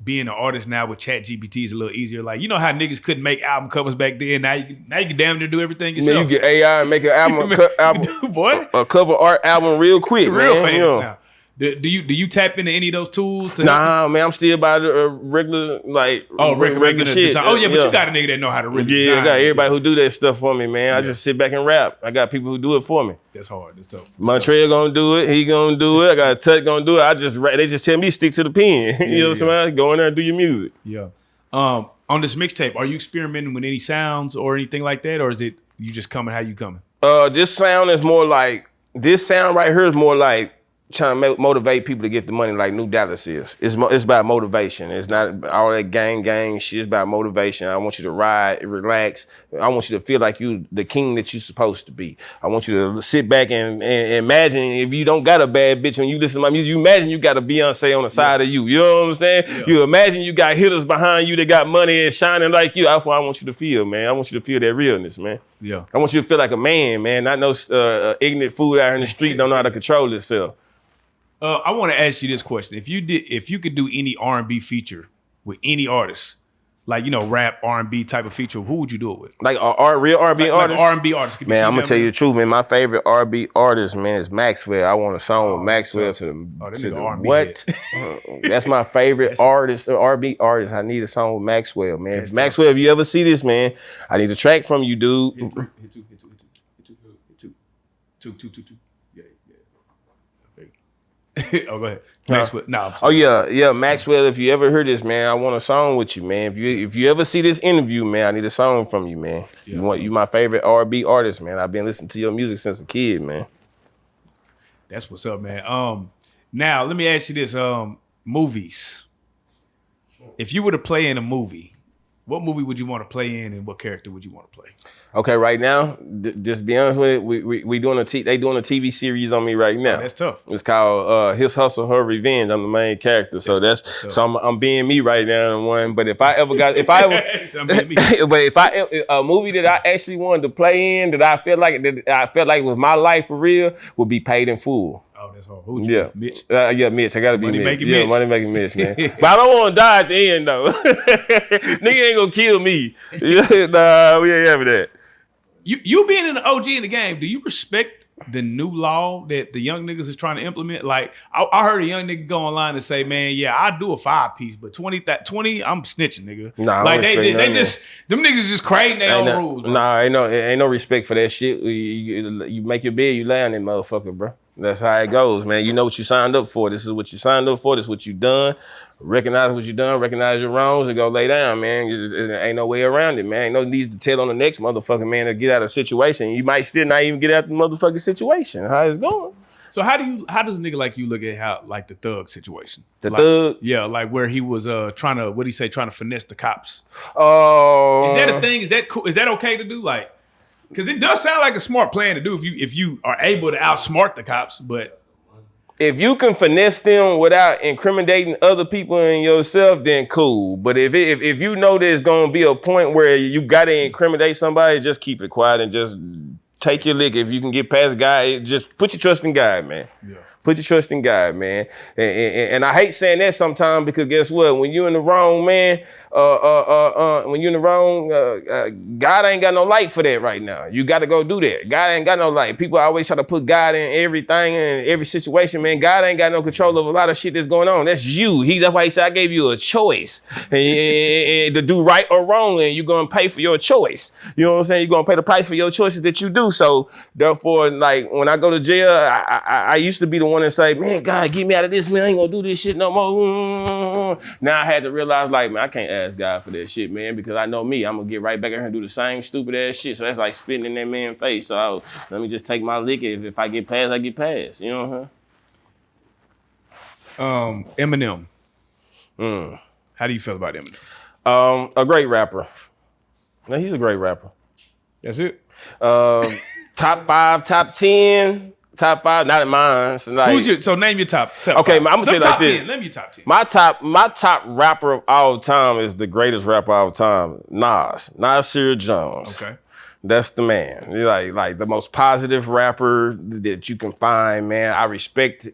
being an artist now with ChatGPT is a little easier? Like, you know how niggas couldn't make album covers back then. Now you can damn near do everything yourself. Man, you get AI and make an album, boy, a cover art album real quick, real man. famous You know. now. Do you tap into any of those tools? Nah, man, I'm still about regular regular shit. Design. Oh yeah, but you got a nigga that know how to really design. I got everybody who do that stuff for me, man. I just sit back and rap. I got people who do it for me. That's hard. That's tough. Montreal gonna do it. He gonna do it. I got a Tut gonna do it. They just tell me stick to the pen. You know what I'm saying? Go in there and do your music. Yeah. On this mixtape, are you experimenting with any sounds or anything like that, or is it you just coming how you coming? This sound right here is more like trying to motivate people to get the money like New Dallas is. It's about motivation. It's not all that gang shit. It's about motivation. I want you to ride, relax. I want you to feel like you the king that you're supposed to be. I want you to sit back and imagine if you don't got a bad bitch when you listen to my music, you imagine you got a Beyonce on the side of you. You know what I'm saying? Yeah. You imagine you got hitters behind you that got money and shining like you. That's what I want you to feel, man. I want you to feel that realness, man. Yeah. I want you to feel like a man, man. Not no ignorant fool out here in the street don't know how to control himself. I want to ask you this question: if you could do any R&B feature with any artist, like, you know, rap, R&B type of feature, who would you do it with? Like real R&B artists? Like R&B artists. Man, I'm gonna tell you the truth, man. My favorite R&B artist, man, is Maxwell. I want a song with Maxwell to the what? That's my favorite artist, R&B artist. I need a song with Maxwell, man. Maxwell, if you ever see this, man, I need a track from you, dude. Hit two. Yeah. Oh, go ahead. Maxwell. No. Oh yeah, Maxwell. If you ever heard this, man, I want a song with you, man. If you ever see this interview, man, I need a song from you, man. Yeah. You my favorite R&B artist, man. I've been listening to your music since a kid, man. That's what's up, man. Now let me ask you this: movies. If you were to play in a movie, what movie would you want to play in, and what character would you want to play? Okay, right now, just be honest with it, they doing a TV series on me right now. Oh, that's tough. It's called His Hustle, Her Revenge. I'm the main character, so I'm being me right now in one. But if I ever a movie that I actually wanted to play in that I felt like was my life for real would be Paid in Full. Oh, that's hard. Who'd you Mitch? Mitch. I gotta be Mitch. Yeah, Mitch. Money Making Mitch, man. But I don't want to die at the end though. Nigga ain't gonna kill me. Nah, we ain't having that. You being an OG in the game, do you respect the new law that the young niggas is trying to implement? Like, I heard a young nigga go online and say, man, yeah, I do a 5-piece, but 20, I'm snitching, nigga. Nah, like they just, them niggas just creating their own rules. Bro. Nah, ain't no respect for that shit. You make your bed, you lay on that motherfucker, bro. That's how it goes, man. You know what you signed up for. This is what you signed up for. This is what you done. Recognize what you done. Recognize your wrongs and go lay down, man. There ain't no way around it, man. Ain't no need to tell on the next motherfucker, man, to get out of a situation. You might still not even get out the motherfucking situation. How it's going. So how does a nigga like you look at how, like, the thug situation? Thug? Yeah, like where he was trying to finesse the cops. Oh. Is that a thing? Is that cool? Is that okay to do? Like, because it does sound like a smart plan to do if you are able to outsmart the cops, but if you can finesse them without incriminating other people and yourself, then cool. But if you know there's gonna be a point where you gotta incriminate somebody, just keep it quiet and just take your lick. If you can get past God, just put your trust in God, man. Yeah. Put your trust in God, man. And I hate saying that sometimes because guess what? When you're in the wrong, man, when you're in the wrong, God ain't got no light for that right now. You got to go do that. God ain't got no light. People always try to put God in everything and every situation, man. God ain't got no control of a lot of shit that's going on. That's you. That's why he said, I gave you a choice and to do right or wrong, and you're going to pay for your choice. You know what I'm saying? You're going to pay the price for your choices that you do. So therefore, like when I go to jail, I used to be the one that say, man, God, get me out of this, man. I ain't gonna do this shit no more. Now I had to realize, like, man, I can't ask God for that shit, man, because I know me. I'm gonna get right back in here and do the same stupid ass shit. So that's like spitting in that man's face. So let me just take my lick. If I get past, I get past. You know what I'm saying? Eminem. How do you feel about Eminem? A great rapper. No, he's a great rapper. That's it? Top 5, top 10. Top 5, not in mine. So, like, so name your top okay, 5. I'm gonna say like this. 10. Name your top 10. My top rapper of all time is the greatest rapper of all time, Nasir Jones. Okay. That's the man. Like the most positive rapper that you can find, man. I respect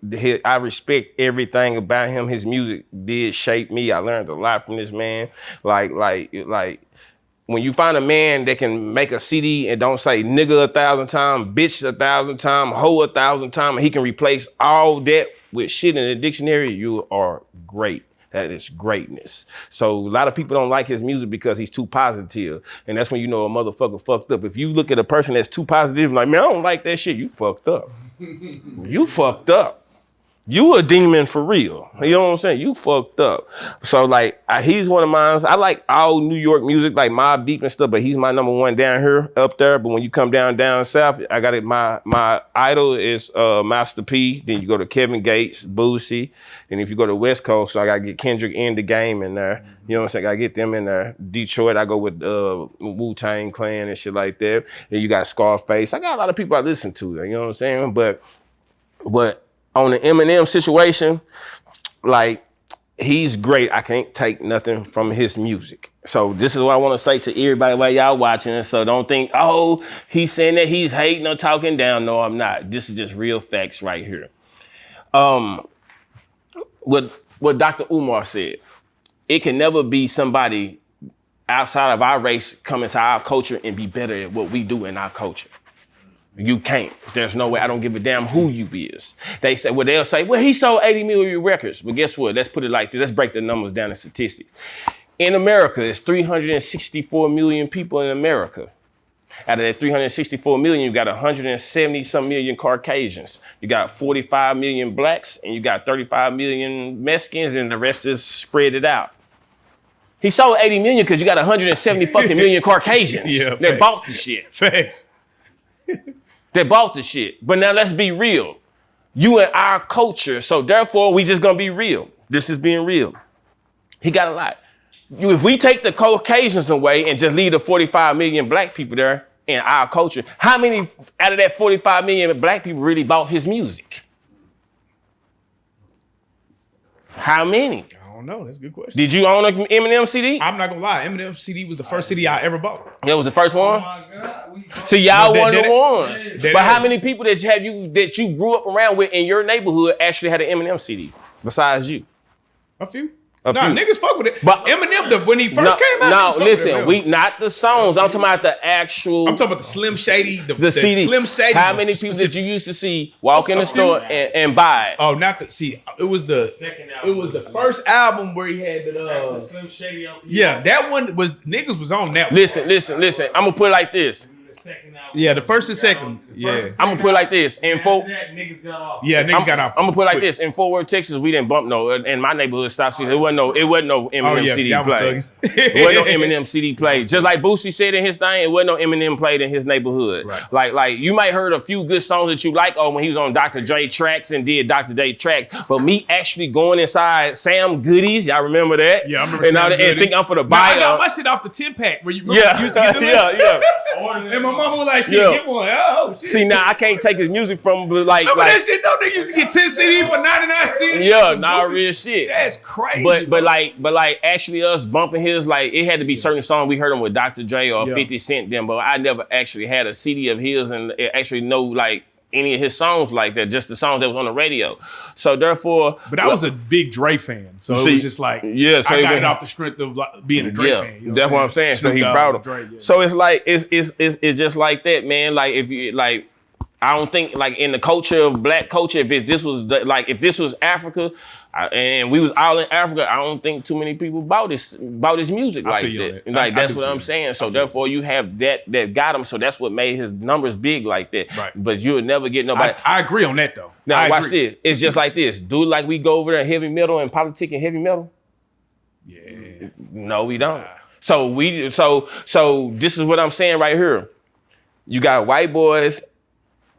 everything about him. His music did shape me. I learned a lot from this man. Like when you find a man that can make a CD and don't say nigga 1,000 times, bitch 1,000 times, hoe 1,000 times, and he can replace all that with shit in the dictionary, you are great. That is greatness. So a lot of people don't like his music because he's too positive. And that's when you know a motherfucker fucked up. If you look at a person that's too positive, like, man, I don't like that shit, you fucked up. You fucked up. You a demon for real. You know what I'm saying? You fucked up. So like, he's one of mine. I like all New York music, like Mobb Deep and stuff, but he's my number one down here, up there. But when you come down south, I got it. My idol is Master P. Then you go to Kevin Gates, Boosie. And if you go to West Coast, so I gotta get Kendrick in the game in there. You know what I'm saying? I gotta get them in there. Detroit, I go with Wu-Tang Clan and shit like that. And you got Scarface. I got a lot of people I listen to. You know what I'm saying? But on the Eminem situation, like, he's great. I can't take nothing from his music. So this is what I want to say to everybody while y'all watching it. So don't think, oh, he's saying that he's hating or talking down. No, I'm not. This is just real facts right here. What Dr. Umar said, it can never be somebody outside of our race come into our culture and be better at what we do in our culture. You can't. There's no way. I don't give a damn who you is. They'll say, well, he sold 80 million records. But guess what? Let's put it like this. Let's break the numbers down in statistics. In America, there's 364 million people in America. Out of that 364 million, you got 170 some million Caucasians. You got 45 million blacks, and you got 35 million Mexicans, and the rest is spread it out. He sold 80 million because you got 170 fucking million Caucasians. They bought the shit. Facts. They bought the shit. But now let's be real. You and our culture, so therefore we just gonna be real. This is being real. He got a lot. If we take the Caucasians away and just leave the 45 million black people there in our culture, how many out of that 45 million black people really bought his music? How many? I don't know. That's a good question. Did you own an Eminem CD? I'm not gonna lie. Eminem CD was the first CD I ever bought. That was the first one? Oh my God. So y'all one of the ones. That But how is. many people that you grew up around with in your neighborhood actually had an Eminem CD besides you? A few. A Nah, few. niggas fuck with it. But- But Eminem, when he first came out, niggas No, fuck with listen, Eminem. we not the songs. I'm talking about the actual. I'm talking about the Slim Shady, the CD. Slim Shady. How many people did you used to see walk in the store and buy it? Oh, not the. See, it was the Second It album. was the first album where he had the. That's the Slim Shady LP. Yeah, that one was niggas was on that one. Listen. I'm gonna put it like this. The second album. Yeah, the first and second. Yeah, I'm gonna put it like this. In After Fort, that, niggas got off. yeah, niggas got off. I'm gonna put it like this. In Fort Worth, Texas, we didn't bump no. In my neighborhood, stop CD. It wasn't no Eminem Oh yeah, CD y'all was play. thugging. It wasn't no Eminem CD played. Just like Boosie said in his thing, it wasn't no Eminem played in his neighborhood. Right. Like you might heard a few good songs that you like. When he was on Dr. Dre tracks and did Dr. Dre tracks. But me actually going inside Sam Goodies, y'all remember that? Yeah, I remember. And, all Sam that, and Goody. think I'm for the Nah, I buy got up. my shit off the 10-pack where you remember Yeah, you used to get them. yeah. And my mama was like, "Shit, Yeah. get one." Oh shit. See, now I can't take his music from him, but like Remember that shit? Though they used to get 10 CD for 99 cents. yeah, nah, real shit. That's crazy. But like actually us bumping his, like it had to be certain songs we heard him with Dr. Dre or Yeah. 50 Cent them, but I never actually had a CD of his and actually know like any of his songs like that, just the songs that was on the radio. So therefore, But I was a big Dre fan, so it See, was just like, yeah, so I it got was- it off the strength of like, being a Dre yeah, fan. You know that's what I'm saying. So Snoop he Dogg brought him. and Dre, yeah. So it's like it's just like that, man. Like if you like. I don't think like in the culture of black culture, if this was Africa and we was all in Africa, I don't think too many people bought this music I like feel you on that. that. Like I that's do what feel I'm that. saying. So I feel therefore you have that got him. So that's what made his numbers big like that. Right. But you'll never get nobody. I agree on that though. Now I watch agree. this. It's just like this. Do like we go over there heavy metal and politic and heavy metal? Yeah. No, we don't. So this is what I'm saying right here. You got white boys,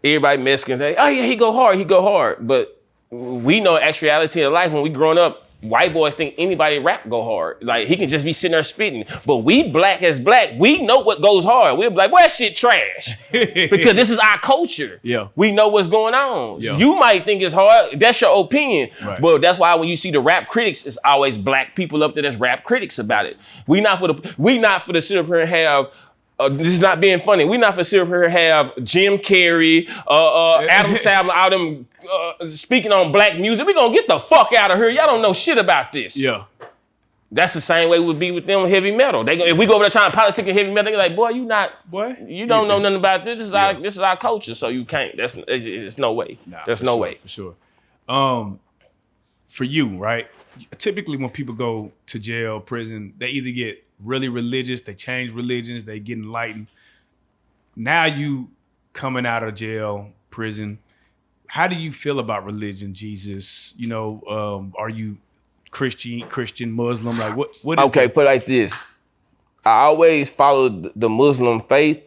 everybody Mexicans, say, oh yeah, he go hard. But we know actuality of life when we growing up, white boys think anybody rap go hard. Like he can just be sitting there spitting. But we black as black, we know what goes hard. We're like, well, that shit trash. Because this is our culture. Yeah. We know what's going on. Yeah. You might think it's hard. That's your opinion. Right. But that's why when you see the rap critics, it's always black people up there that's rap critics about it. We not for the sit up here and have this is not being funny. We're not for sit up here and have Jim Carrey, Adam Sandler, all them speaking on black music. We gonna get the fuck out of here. Y'all don't know shit about this. Yeah. That's the same way it would be with them heavy metal. If we go over there trying to politic and heavy metal, they're like, boy, you don't know nothing about this. This is our culture, so you can't. It's no way. Nah, There's for no sure, way. For sure. For you, right? Typically when people go to jail, prison, they either get really religious, they change religions, they get enlightened. Now you coming out of jail, prison, how do you feel about religion, Jesus? You know, are you Christian, Muslim? Like what is Okay, put it like this. I always followed the Muslim faith,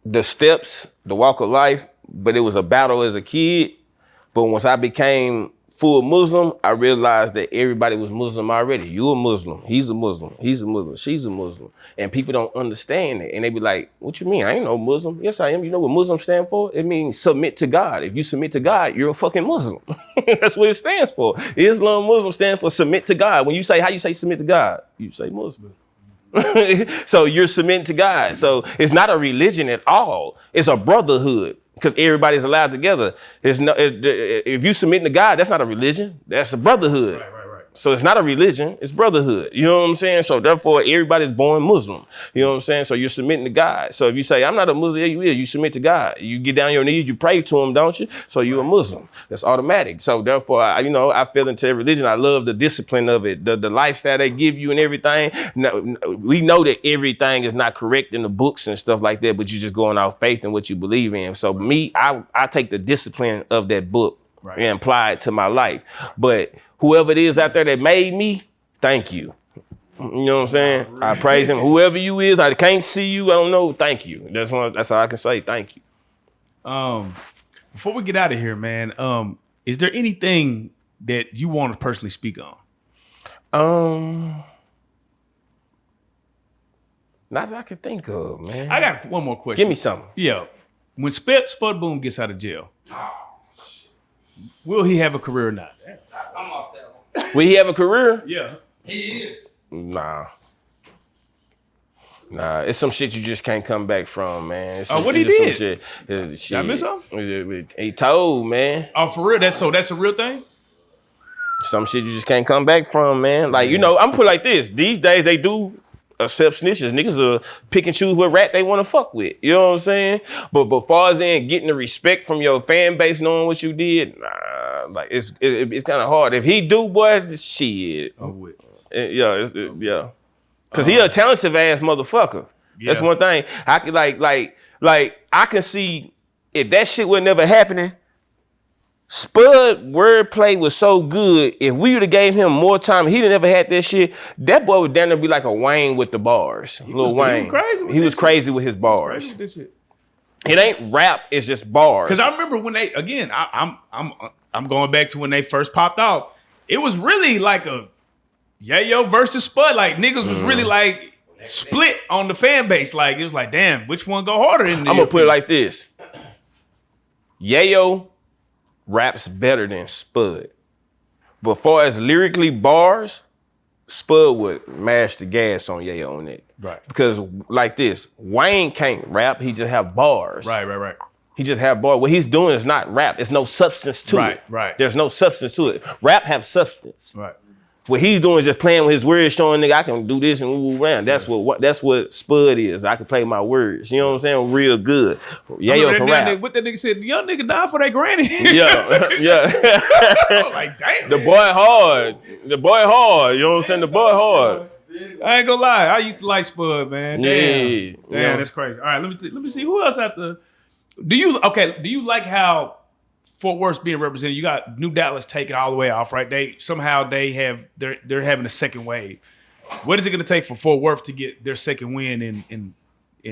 the steps, the walk of life, but it was a battle as a kid. But once I became full Muslim, I realized that everybody was Muslim already. You a Muslim, he's a Muslim, she's a Muslim. And people don't understand it. And they be like, what you mean? I ain't no Muslim. Yes, I am. You know what Muslim stand for? It means submit to God. If you submit to God, you're a fucking Muslim. That's what it stands for. Islam, Muslim stand for submit to God. When you say, how you say submit to God? You say Muslim. So you're submitting to God. So it's not a religion at all. It's a brotherhood. Because everybody's allowed together. If you submit to God, that's not a religion. That's a brotherhood. Right. So it's not a religion, it's brotherhood. You know what I'm saying? So therefore, everybody's born Muslim. You know what I'm saying? So you're submitting to God. So if you say, I'm not a Muslim, yeah, you is. You submit to God. You get down on your knees, you pray to him, don't you? So you're a Muslim. That's automatic. So therefore, I fell into religion. I love the discipline of it, the lifestyle they give you and everything. No, we know that everything is not correct in the books and stuff like that, but you're just going off faith and what you believe in. So me, I take the discipline of that book and apply it to my life. But whoever it is out there that made me, thank you. You know what I'm saying? I praise him. Whoever you is, I can't see you. I don't know. Thank you. That's all I can say. Thank you. Before we get out of here, man, is there anything that you want to personally speak on? Not that I can think of, man. I got one more question. Give me something. Yeah. When Spud Boom gets out of jail, will he have a career or not? I'm off that one. Will he have a career? Yeah. He is. Nah, it's some shit you just can't come back from, man. What he did? Shit. Did I miss something? He told, man. Oh, for real? That's a real thing? Some shit you just can't come back from, man. Like, I'm put like this. These days they do accept snitches. Niggas are pick and choose what rat they want to fuck with. You know what I'm saying? But far as in getting the respect from your fan base, knowing what you did, like it's kind of hard. If he do, boy, shit. Yeah. Cause he a talented ass motherfucker. Yeah. That's one thing. I could like I can see if that shit was never happening. Spud wordplay was so good. If we would have gave him more time, he'd have never had that shit. That boy would down there be like a Wayne with the bars. Lil Wayne. He was crazy with his bars. It ain't rap. It's just bars. Cause I remember when they again. I'm going back to when they first popped out. It was really like a Yayo versus Spud. Like niggas was really like split on the fan base. Like it was like, damn, which one go harder? I'm gonna put it like this. Yayo raps better than Spud. But far as lyrically bars, Spud would mash the gas on Yayo on it. Right. Because like this, Wayne can't rap, he just have bars. Right. He just have bars. What he's doing is not rap. There's no substance to it. Right. There's no substance to it. Rap have substance. Right. What he's doing is just playing with his words, showing nigga I can do this and move around. That's what Spud is. I can play my words. You know what I'm saying? Real good. Yayo can rap. What that nigga said? Young nigga died for that granny. Yeah. Like damn. The boy hard. You know what I'm saying? The boy hard. I ain't gonna lie. I used to like Spud, man. Damn. Yeah. Damn, that's crazy. All right, let me see who else out there. Do you like how Fort Worth's being represented? You got New Dallas taking all the way off, right? They're having a second wave. What is it going to take for Fort Worth to get their second win and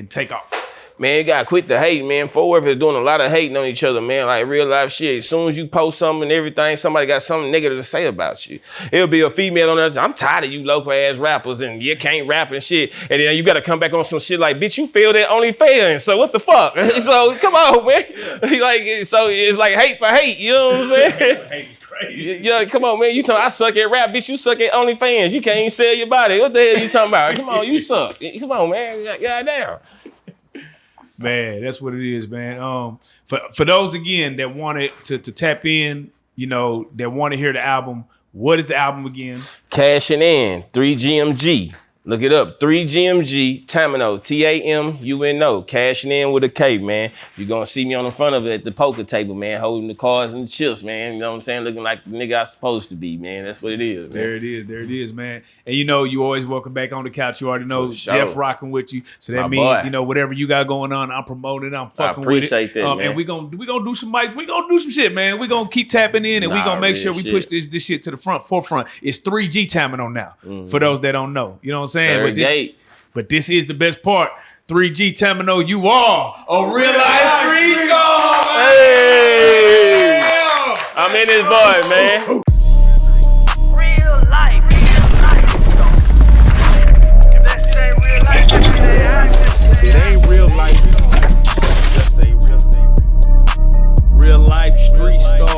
take off? Man, you gotta quit the hate, man. Fort Worth is doing a lot of hating on each other, man. Like real life shit. As soon as you post something and everything, somebody got something negative to say about you. It'll be a female on there. I'm tired of you local ass rappers and you can't rap and shit. And then you gotta come back on some shit like, bitch, you failed at OnlyFans. So what the fuck? So come on, man. So it's like hate for hate. You know what I'm saying? Hate is crazy. Yeah, come on, man. You talking I suck at rap, bitch. You suck at OnlyFans. You can't even sell your body. What the hell you talking about? Come on, you suck. Come on, man. Goddamn. Man, that's what it is, man. For those again that wanted to tap in, that want to hear the album, what is the album again? Cashing In, 3GMG. Look it up, 3GMG Tamuno, Tamuno, cashing in with a K, man. You're gonna see me on the front of it at the poker table, man, holding the cards and the chips, man. You know what I'm saying? Looking like the nigga I'm supposed to be, man. That's what it is, man. There it is, man. And you always welcome back on the couch. You already know Jeff rocking with you. So that means, whatever you got going on, I'm promoting, I'm fucking with it. I appreciate that, man. And we gonna do some mics, we gonna do some shit, man. We gonna keep tapping in and we gonna make sure we push this shit to the forefront. It's 3G Tamuno now, for those that don't know. You know what I'm saying? But this is the best part. 3G Tamuno, you are a real life street star. Hey, I'm in this boy, man. Real life. If that shit ain't real life, It ain't real life. Just ain't real. Real life street star.